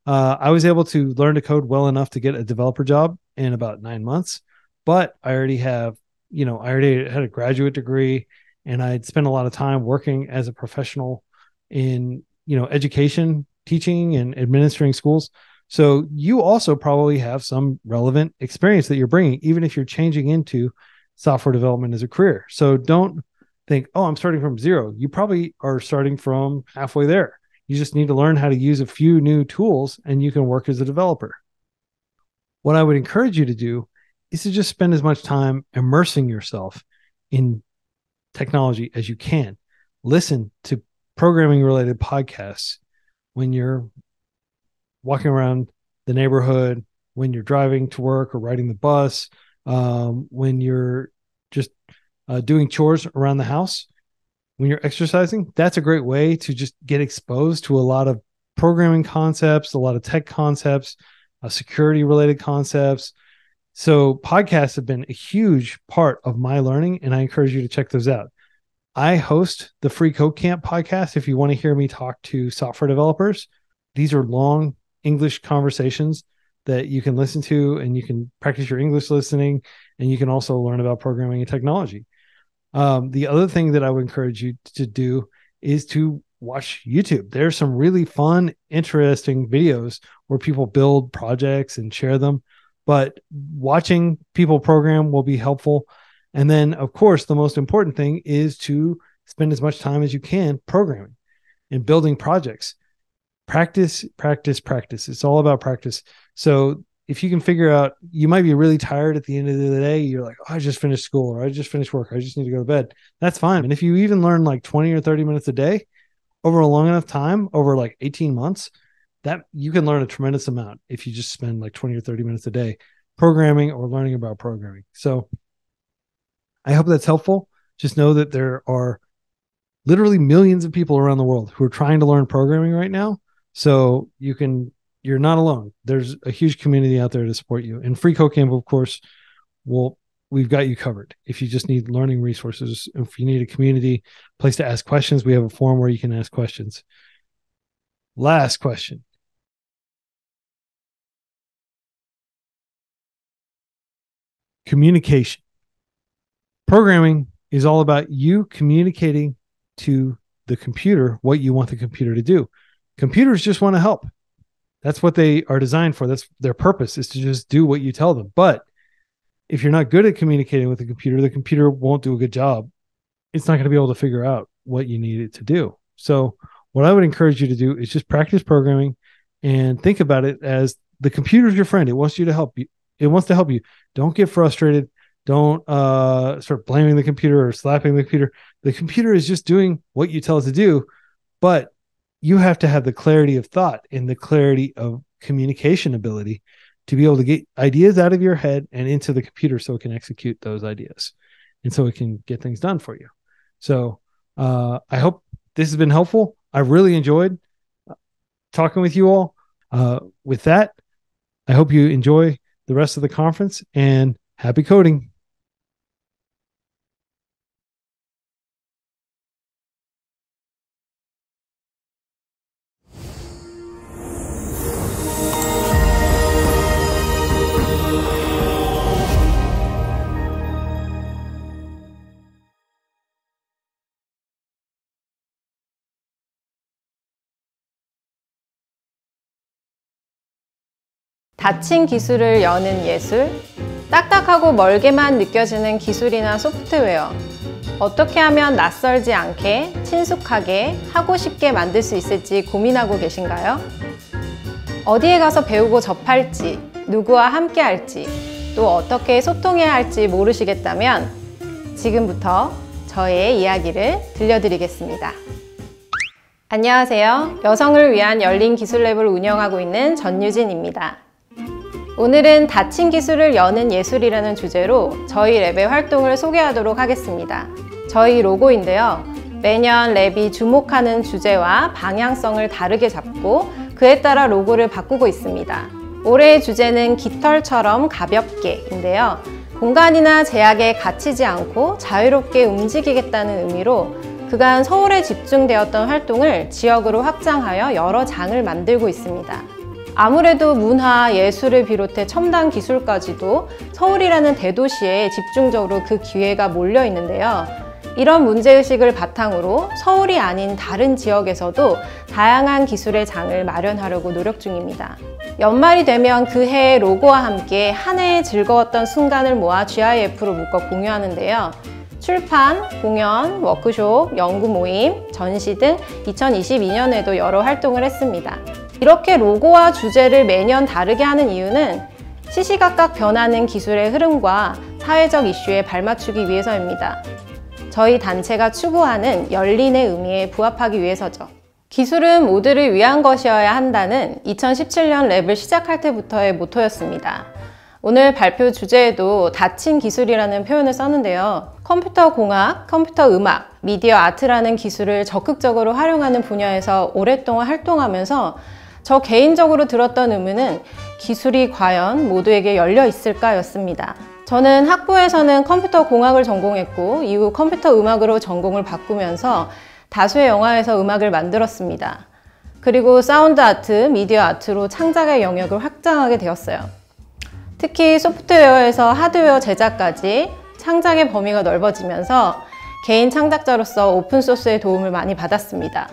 K: I was able to learn to code well enough to get a developer job in about 9 months, but I already had a graduate degree, and I'd spent a lot of time working as a professional in, education, teaching and administering schools. So you also probably have some relevant experience that you're bringing, even if you're changing into software development as a career. So don't think, oh, I'm starting from zero. You probably are starting from halfway there. You just need to learn how to use a few new tools, and you can work as a developer. What I would encourage you to do is to just spend as much time immersing yourself in technology as you can. Listen to programming related podcasts when you're walking around the neighborhood, when you're driving to work or riding the bus, when you're just doing chores around the house, when you're exercising. That's a great way to just get exposed to a lot of programming concepts, a lot of tech concepts, security related concepts. So podcasts have been a huge part of my learning, and I encourage you to check those out. I host the Free Code Camp podcast. If you want to hear me talk to software developers, these are long English conversations that you can listen to, and you can practice your English listening, and you can also learn about programming and technology. The other thing that I would encourage you to do is to watch YouTube. There's some really fun, interesting videos where people build projects and share them, but watching people program will be helpful. And then, of course, the most important thing is to spend as much time as you can programming and building projects. Practice, practice, practice. It's all about practice. So if you can figure out, you might be really tired at the end of the day. You're like, oh, I just finished school, or I just finished work. I just need to go to bed. That's fine. And if you even learn like 20 or 30 minutes a day over a long enough time, over like 18 months, that you can learn a tremendous amount if you just spend like 20 or 30 minutes a day programming or learning about programming. So I hope that's helpful. Just know that there are literally millions of people around the world who are trying to learn programming right now. So you're not alone. There's a huge community out there to support you. And Free Code Camp, of course, we've got you covered. If you just need learning resources, if you need a community place to ask questions, we have a forum where you can ask questions. Last question. Communication. Programming is all about you communicating to the computer what you want the computer to do. Computers just want to help. That's what they are designed for. That's their purpose, is to just do what you tell them. But if you're not good at communicating with the computer won't do a good job. It's not going to be able to figure out what you need it to do. So what I would encourage you to do is just practice programming and think about it as the computer's your friend. It wants you to help you. It wants to help you. Don't get frustrated. Don't start blaming the computer or slapping the computer. The computer is just doing what you tell it to do, but you have to have the clarity of thought and the clarity of communication ability to be able to get ideas out of your head and into the computer so it can execute those ideas and so it can get things done for you. So I hope this has been helpful. I really enjoyed talking with you all. With that, I hope you enjoy the rest of the conference, and happy coding.
B: 닫힌 기술을 여는 예술, 딱딱하고 멀게만 느껴지는 기술이나 소프트웨어, 어떻게 하면 낯설지 않게, 친숙하게, 하고 싶게 만들 수 있을지 고민하고 계신가요? 어디에 가서 배우고 접할지, 누구와 함께 할지, 또 어떻게 소통해야 할지 모르시겠다면 지금부터 저의 이야기를 들려드리겠습니다. 안녕하세요. 여성을 위한 열린 기술랩을 운영하고 있는 전유진입니다. 오늘은 닫힌 기술을 여는 예술이라는 주제로 저희 랩의 활동을 소개하도록 하겠습니다. 저희 로고인데요. 매년 랩이 주목하는 주제와 방향성을 다르게 잡고 그에 따라 로고를 바꾸고 있습니다. 올해의 주제는 깃털처럼 가볍게인데요. 공간이나 제약에 갇히지 않고 자유롭게 움직이겠다는 의미로 그간 서울에 집중되었던 활동을 지역으로 확장하여 여러 장을 만들고 있습니다. 아무래도 문화, 예술을 비롯해 첨단 기술까지도 서울이라는 대도시에 집중적으로 그 기회가 몰려 있는데요. 이런 문제의식을 바탕으로 서울이 아닌 다른 지역에서도 다양한 기술의 장을 마련하려고 노력 중입니다. 연말이 되면 그 해의 로고와 함께 한 해의 즐거웠던 순간을 모아 GIF로 묶어 공유하는데요. 출판, 공연, 워크숍, 연구 모임, 전시 등 2022년에도 여러 활동을 했습니다. 이렇게 로고와 주제를 매년 다르게 하는 이유는 시시각각 변하는 기술의 흐름과 사회적 이슈에 발맞추기 위해서입니다. 저희 단체가 추구하는 열린의 의미에 부합하기 위해서죠.
L: 기술은 모두를 위한 것이어야 한다는 2017년 랩을 시작할 때부터의 모토였습니다. 오늘 발표 주제에도 닫힌 기술이라는 표현을 썼는데요. 컴퓨터 공학, 컴퓨터 음악, 미디어 아트라는 기술을 적극적으로 활용하는 분야에서 오랫동안 활동하면서 저 개인적으로 들었던 의문은 기술이 과연 모두에게 열려 있을까 였습니다. 저는 학부에서는 컴퓨터 공학을 전공했고 이후 컴퓨터 음악으로 전공을 바꾸면서 다수의 영화에서 음악을 만들었습니다. 그리고 사운드 아트, 미디어 아트로 창작의 영역을 확장하게 되었어요. 특히 소프트웨어에서 하드웨어 제작까지 창작의 범위가 넓어지면서 개인 창작자로서 오픈소스의 도움을 많이 받았습니다.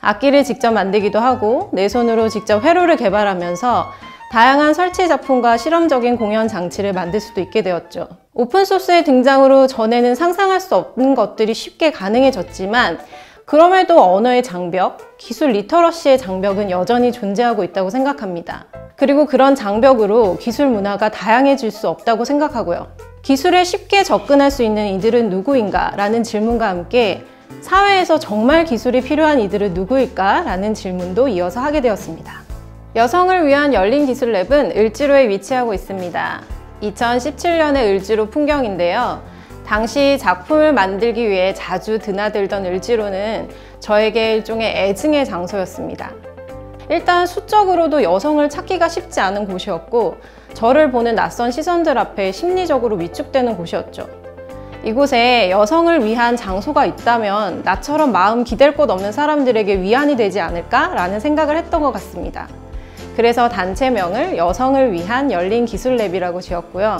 L: 악기를 직접 만들기도 하고 내 손으로 직접 회로를 개발하면서 다양한 설치 작품과 실험적인 공연 장치를 만들 수도 있게 되었죠. 오픈소스의 등장으로 전에는 상상할 수 없는 것들이 쉽게 가능해졌지만 그럼에도 언어의 장벽, 기술 리터러시의 장벽은 여전히 존재하고 있다고 생각합니다. 그리고 그런 장벽으로 기술 문화가 다양해질 수 없다고 생각하고요. 기술에 쉽게 접근할 수 있는 이들은 누구인가? 라는 질문과 함께 사회에서 정말 기술이 필요한 이들은 누구일까? 라는 질문도 이어서 하게 되었습니다. 여성을 위한 열린 기술 랩은 을지로에 위치하고 있습니다. 2017년의 을지로 풍경인데요. 당시 작품을 만들기 위해 자주 드나들던 을지로는 저에게 일종의 애증의 장소였습니다. 일단 수적으로도 여성을 찾기가 쉽지 않은 곳이었고 저를 보는 낯선 시선들 앞에 심리적으로 위축되는 곳이었죠. 이곳에 여성을 위한 장소가 있다면 나처럼 마음 기댈 곳 없는 사람들에게 위안이 되지 않을까라는 생각을 했던 것 같습니다. 그래서 단체명을 여성을 위한 열린 기술 랩이라고 지었고요.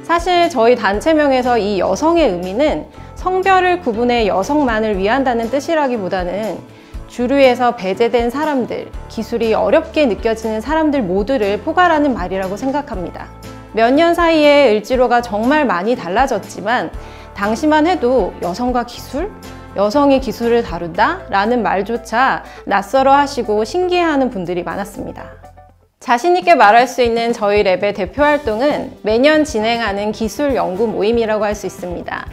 L: 사실 저희 단체명에서 이 여성의 의미는 성별을 구분해 여성만을 위한다는 뜻이라기보다는 주류에서 배제된 사람들, 기술이 어렵게 느껴지는 사람들 모두를 포괄하는 말이라고 생각합니다. 몇 년 사이에 을지로가 정말 많이 달라졌지만 당시만 해도 여성과 기술? 여성이 기술을 다룬다? 라는 말조차 낯설어 하시고 신기해하는 분들이 많았습니다. 자신있게 말할 수 있는 저희 랩의 대표 활동은 매년 진행하는 기술 연구 모임이라고 할 수 있습니다.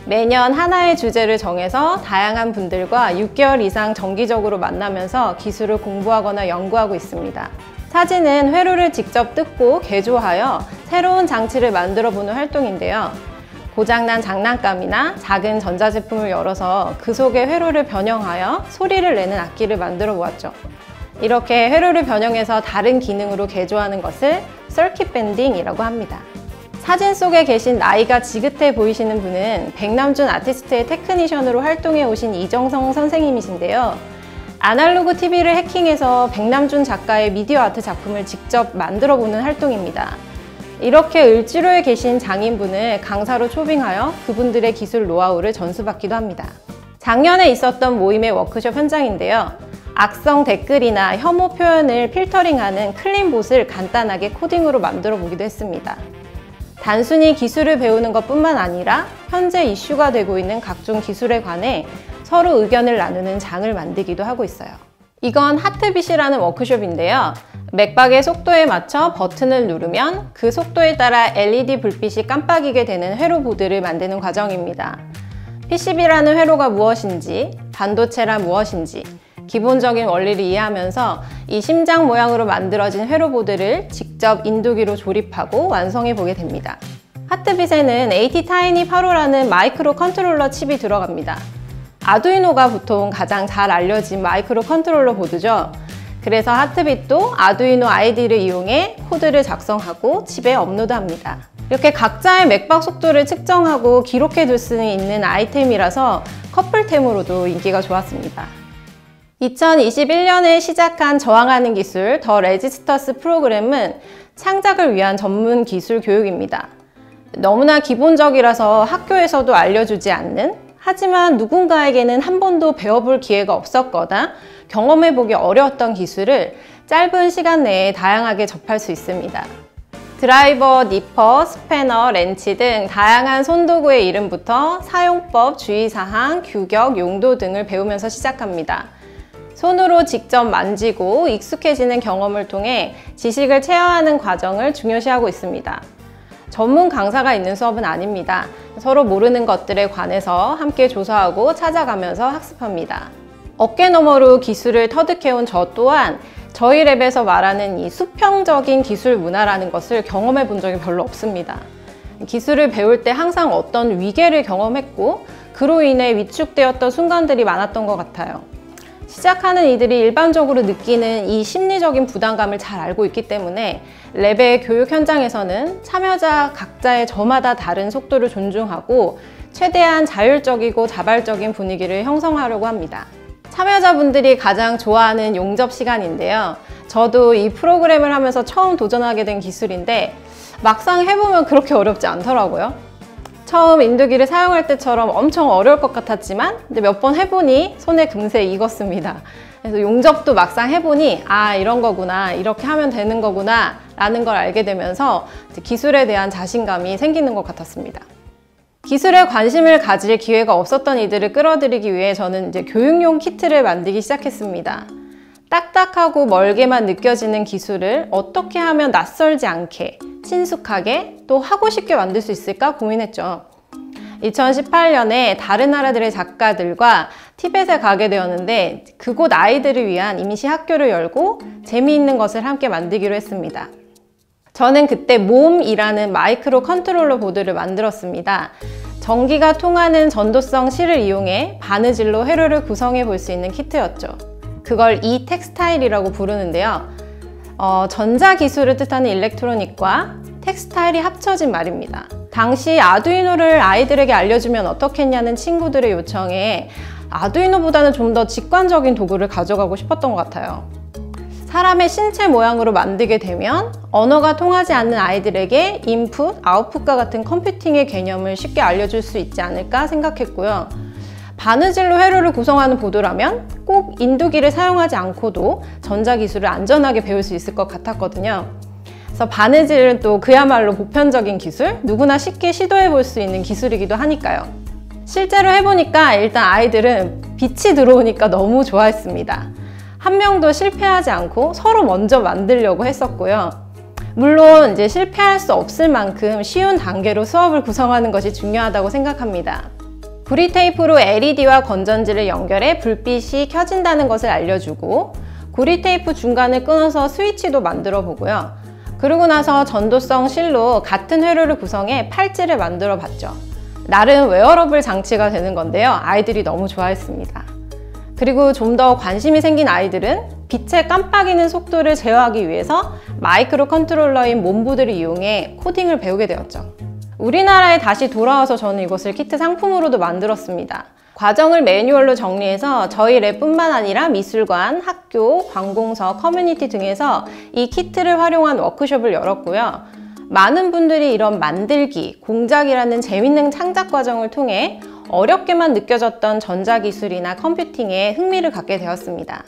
L: 매년 하나의 주제를 정해서 다양한 분들과 6개월 이상 정기적으로 만나면서 기술을 공부하거나 연구하고 있습니다. 사진은 회로를 직접 뜯고 개조하여 새로운 장치를 만들어 보는 활동인데요. 고장난 장난감이나 작은 전자제품을 열어서 그 속에 회로를 변형하여 소리를 내는 악기를 만들어 보았죠. 이렇게 회로를 변형해서 다른 기능으로 개조하는 것을 서킷 밴딩이라고 합니다. 사진 속에 계신 나이가 지긋해 보이시는 분은 백남준 아티스트의 테크니션으로 활동해 오신 이정성 선생님이신데요. 아날로그 TV를 해킹해서 백남준 작가의 미디어 아트 작품을 직접 만들어 보는 활동입니다. 이렇게 을지로에 계신 장인분을 강사로 초빙하여 그분들의 기술 노하우를 전수받기도 합니다. 작년에 있었던 모임의 워크숍 현장인데요. 악성 댓글이나 혐오 표현을 필터링하는 클린봇을 간단하게 코딩으로 만들어 보기도 했습니다. 단순히 기술을 배우는 것뿐만 아니라 현재 이슈가 되고 있는 각종 기술에 관해 서로 의견을 나누는 장을 만들기도 하고 있어요. 이건 하트빗이라는 워크숍인데요. 맥박의 속도에 맞춰 버튼을 누르면 그 속도에 따라 LED 불빛이 깜빡이게 되는 회로보드를 만드는 과정입니다. PCB라는 회로가 무엇인지, 반도체란 무엇인지 기본적인 원리를 이해하면서 이 심장 모양으로 만들어진 회로보드를 직접 인두기로 조립하고 완성해 보게 됩니다. 하트빗에는 ATtiny85라는 마이크로 컨트롤러 칩이 들어갑니다. 아두이노가 보통 가장 잘 알려진 마이크로 컨트롤러 보드죠. 그래서 하트빗도 아두이노 ID를 이용해 코드를 작성하고 칩에 업로드합니다. 이렇게 각자의 맥박 속도를 측정하고 기록해 둘 수 있는 아이템이라서 커플템으로도 인기가 좋았습니다. 2021년에 시작한 저항하는 기술 더 레지스터스 프로그램은 창작을 위한 전문 기술 교육입니다. 너무나 기본적이라서 학교에서도 알려주지 않는, 하지만 누군가에게는 한 번도 배워볼 기회가 없었거나 경험해보기 어려웠던 기술을 짧은 시간 내에 다양하게 접할 수 있습니다. 드라이버, 니퍼, 스패너, 렌치 등 다양한 손도구의 이름부터 사용법, 주의사항, 규격, 용도 등을 배우면서 시작합니다. 손으로 직접 만지고 익숙해지는 경험을 통해 지식을 체화하는 과정을 중요시하고 있습니다. 전문 강사가 있는 수업은 아닙니다. 서로 모르는 것들에 관해서 함께 조사하고 찾아가면서 학습합니다. 어깨너머로 기술을 터득해온 저 또한 저희 랩에서 말하는 이 수평적인 기술 문화라는 것을 경험해 본 적이 별로 없습니다. 기술을 배울 때 항상 어떤 위계를 경험했고 그로 인해 위축되었던 순간들이 많았던 것 같아요. 시작하는 이들이 일반적으로 느끼는 이 심리적인 부담감을 잘 알고 있기 때문에 랩의 교육 현장에서는 참여자 각자의 저마다 다른 속도를 존중하고 최대한 자율적이고 자발적인 분위기를 형성하려고 합니다. 참여자분들이 가장 좋아하는 용접 시간인데요. 저도 이 프로그램을 하면서 처음 도전하게 된 기술인데 막상 해보면 그렇게 어렵지 않더라고요. 처음 인두기를 사용할 때처럼 엄청 어려울 것 같았지만 몇 번 해보니 손에 금세 익었습니다. 그래서 용접도 막상 해보니 아, 이런 거구나, 이렇게 하면 되는 거구나 라는 걸 알게 되면서 기술에 대한 자신감이 생기는 것 같았습니다. 기술에 관심을 가질 기회가 없었던 이들을 끌어들이기 위해 저는 이제 교육용 키트를 만들기 시작했습니다. 딱딱하고 멀게만 느껴지는 기술을 어떻게 하면 낯설지 않게, 친숙하게, 또 하고 싶게 만들 수 있을까 고민했죠. 2018년에 다른 나라들의 작가들과 티벳에 가게 되었는데 그곳 아이들을 위한 임시 학교를 열고 재미있는 것을 함께 만들기로 했습니다. 저는 그때 몬이라는 마이크로 컨트롤러 보드를 만들었습니다. 전기가 통하는 전도성 실을 이용해 바느질로 회로를 구성해 볼 수 있는 키트였죠. 그걸 텍스타일이라고 부르는데요. 전자기술을 뜻하는 일렉트로닉과 텍스타일이 합쳐진 말입니다. 당시 아두이노를 아이들에게 알려주면 어떻겠냐는 친구들의 요청에 아두이노보다는 좀 더 직관적인 도구를 가져가고 싶었던 것 같아요. 사람의 신체 모양으로 만들게 되면 언어가 통하지 않는 아이들에게 인풋, 아웃풋과 같은 컴퓨팅의 개념을 쉽게 알려줄 수 있지 않을까 생각했고요. 바느질로 회로를 구성하는 보드라면 꼭 인두기를 사용하지 않고도 전자기술을 안전하게 배울 수 있을 것 같았거든요. 그래서 바느질은 또 그야말로 보편적인 기술, 누구나 쉽게 시도해 볼 수 있는 기술이기도 하니까요. 실제로 해보니까 일단 아이들은 빛이 들어오니까 너무 좋아했습니다. 한 명도 실패하지 않고 서로 먼저 만들려고 했었고요. 물론 이제 실패할 수 없을 만큼 쉬운 단계로 수업을 구성하는 것이 중요하다고 생각합니다. 구리테이프로 LED와 건전지를 연결해 불빛이 켜진다는 것을 알려주고 구리테이프 중간을 끊어서 스위치도 만들어 보고요. 그러고 나서 전도성 실로 같은 회로를 구성해 팔찌를 만들어 봤죠. 나름 웨어러블 장치가 되는 건데요. 아이들이 너무 좋아했습니다. 그리고 좀 더 관심이 생긴 아이들은 빛에 깜빡이는 속도를 제어하기 위해서 마이크로 컨트롤러인 몬보드를 이용해 코딩을 배우게 되었죠. 우리나라에 다시 돌아와서 저는 이것을 키트 상품으로도 만들었습니다. 과정을 매뉴얼로 정리해서 저희 랩뿐만 아니라 미술관, 학교, 관공서, 커뮤니티 등에서 이 키트를 활용한 워크숍을 열었고요. 많은 분들이 이런 만들기, 공작이라는 재밌는 창작 과정을 통해 어렵게만 느껴졌던 전자기술이나 컴퓨팅에 흥미를 갖게 되었습니다.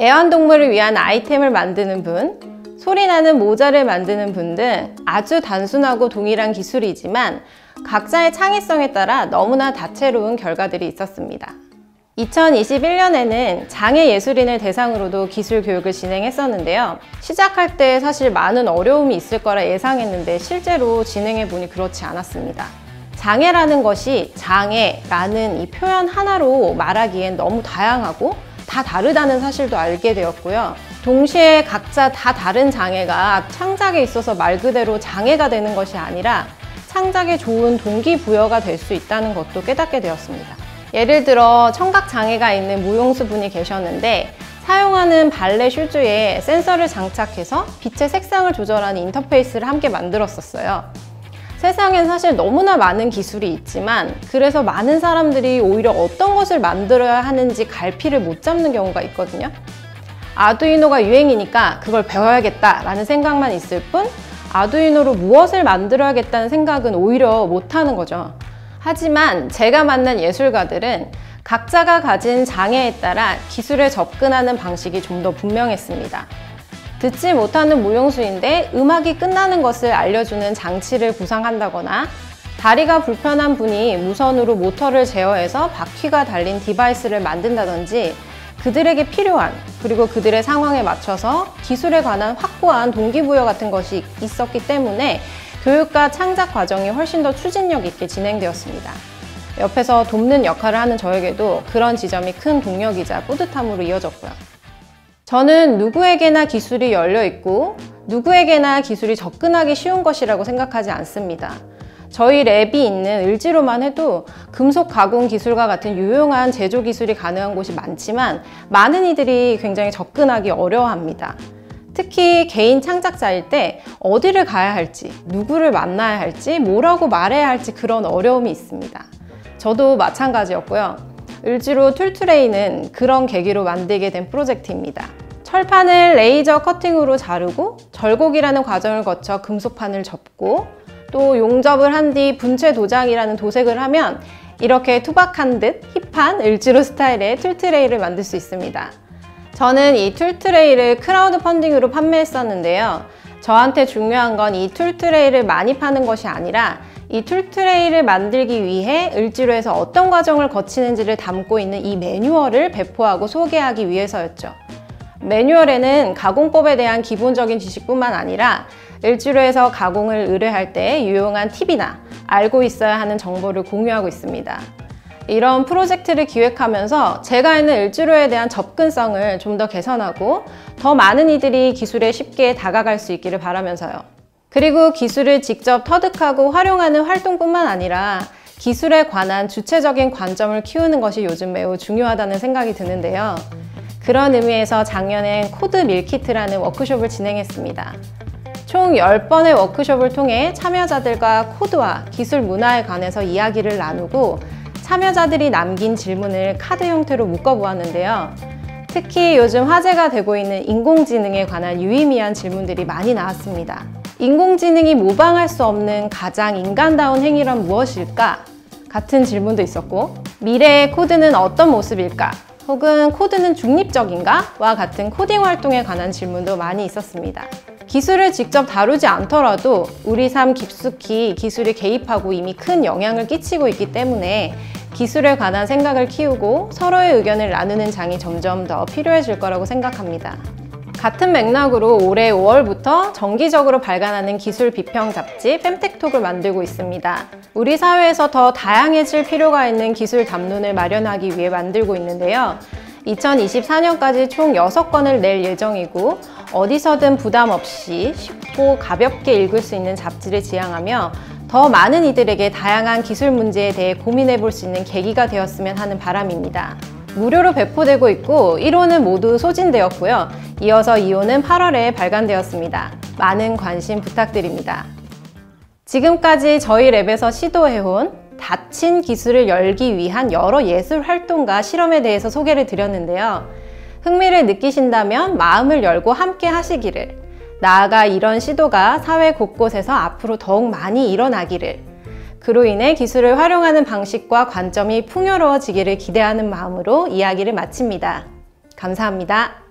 L: 애완동물을 위한 아이템을 만드는 분, 소리나는 모자를 만드는 분 등 아주 단순하고 동일한 기술이지만 각자의 창의성에 따라 너무나 다채로운 결과들이 있었습니다. 2021년에는 장애예술인을 대상으로도 기술 교육을 진행했었는데요. 시작할 때 사실 많은 어려움이 있을 거라 예상했는데 실제로 진행해보니 그렇지 않았습니다. 장애라는 것이 장애라는 이 표현 하나로 말하기엔 너무 다양하고 다 다르다는 사실도 알게 되었고요. 동시에 각자 다 다른 장애가 창작에 있어서 말 그대로 장애가 되는 것이 아니라 창작에 좋은 동기부여가 될 수 있다는 것도 깨닫게 되었습니다. 예를 들어 청각장애가 있는 무용수 분이 계셨는데 사용하는 발레 슈즈에 센서를 장착해서 빛의 색상을 조절하는 인터페이스를 함께 만들었었어요. 세상엔 사실 너무나 많은 기술이 있지만 그래서 많은 사람들이 오히려 어떤 것을 만들어야 하는지 갈피를 못 잡는 경우가 있거든요. 아두이노가 유행이니까 그걸 배워야겠다라는 생각만 있을 뿐 아두이노로 무엇을 만들어야겠다는 생각은 오히려 못하는 거죠. 하지만 제가 만난 예술가들은 각자가 가진 장애에 따라 기술에 접근하는 방식이 좀 더 분명했습니다. 듣지 못하는 무용수인데 음악이 끝나는 것을 알려주는 장치를 구상한다거나 다리가 불편한 분이 무선으로 모터를 제어해서 바퀴가 달린 디바이스를 만든다든지 그들에게 필요한 그리고 그들의 상황에 맞춰서 기술에 관한 확고한 동기부여 같은 것이 있었기 때문에 교육과 창작 과정이 훨씬 더 추진력 있게 진행되었습니다. 옆에서 돕는 역할을 하는 저에게도 그런 지점이 큰 동력이자 뿌듯함으로 이어졌고요. 저는 누구에게나 기술이 열려 있고 누구에게나 기술이 접근하기 쉬운 것이라고 생각하지 않습니다. 저희 랩이 있는 을지로만 해도 금속 가공 기술과 같은 유용한 제조 기술이 가능한 곳이 많지만 많은 이들이 굉장히 접근하기 어려워합니다. 특히 개인 창작자일 때 어디를 가야 할지, 누구를 만나야 할지, 뭐라고 말해야 할지 그런 어려움이 있습니다. 저도 마찬가지였고요. 을지로 툴트레이는 그런 계기로 만들게 된 프로젝트입니다. 철판을 레이저 커팅으로 자르고 절곡이라는 과정을 거쳐 금속판을 접고 또 용접을 한 뒤 분체 도장이라는 도색을 하면 이렇게 투박한 듯 힙한 을지로 스타일의 툴트레이를 만들 수 있습니다. 저는 이 툴트레이를 크라우드 펀딩으로 판매했었는데요. 저한테 중요한 건 이 툴트레이를 많이 파는 것이 아니라 이 툴트레이를 만들기 위해 을지로에서 어떤 과정을 거치는지를 담고 있는 이 매뉴얼을 배포하고 소개하기 위해서였죠. 매뉴얼에는 가공법에 대한 기본적인 지식뿐만 아니라 을지로에서 가공을 의뢰할 때 유용한 팁이나 알고 있어야 하는 정보를 공유하고 있습니다. 이런 프로젝트를 기획하면서 제가 있는 을지로에 대한 접근성을 좀 더 개선하고 더 많은 이들이 기술에 쉽게 다가갈 수 있기를 바라면서요. 그리고 기술을 직접 터득하고 활용하는 활동뿐만 아니라 기술에 관한 주체적인 관점을 키우는 것이 요즘 매우 중요하다는 생각이 드는데요. 그런 의미에서 작년엔 코드 밀키트라는 워크숍을 진행했습니다. 총 10번의 워크숍을 통해 참여자들과 코드와 기술 문화에 관해서 이야기를 나누고 참여자들이 남긴 질문을 카드 형태로 묶어보았는데요. 특히 요즘 화제가 되고 있는 인공지능에 관한 유의미한 질문들이 많이 나왔습니다. 인공지능이 모방할 수 없는 가장 인간다운 행위란 무엇일까? 같은 질문도 있었고, 미래의 코드는 어떤 모습일까? 혹은 코드는 중립적인가? 와 같은 코딩 활동에 관한 질문도 많이 있었습니다. 기술을 직접 다루지 않더라도 우리 삶 깊숙이 기술이 개입하고 이미 큰 영향을 끼치고 있기 때문에 기술에 관한 생각을 키우고 서로의 의견을 나누는 장이 점점 더 필요해질 거라고 생각합니다. 같은 맥락으로 올해 5월부터 정기적으로 발간하는 기술 비평 잡지 fem텍톡을 만들고 있습니다. 우리 사회에서 더 다양해질 필요가 있는 기술 담론을 마련하기 위해 만들고 있는데요. 2024년까지 총 6권을 낼 예정이고 어디서든 부담 없이 쉽고 가볍게 읽을 수 있는 잡지를 지향하며 더 많은 이들에게 다양한 기술 문제에 대해 고민해 볼 수 있는 계기가 되었으면 하는 바람입니다. 무료로 배포되고 있고 1호는 모두 소진되었고요. 이어서 2호는 8월에 발간되었습니다. 많은 관심 부탁드립니다. 지금까지 저희 랩에서 시도해온 닫힌 기술을 열기 위한 여러 예술 활동과 실험에 대해서 소개를 드렸는데요. 흥미를 느끼신다면 마음을 열고 함께 하시기를, 나아가 이런 시도가 사회 곳곳에서 앞으로 더욱 많이 일어나기를, 그로 인해 기술을 활용하는 방식과 관점이 풍요로워지기를 기대하는 마음으로 이야기를 마칩니다. 감사합니다.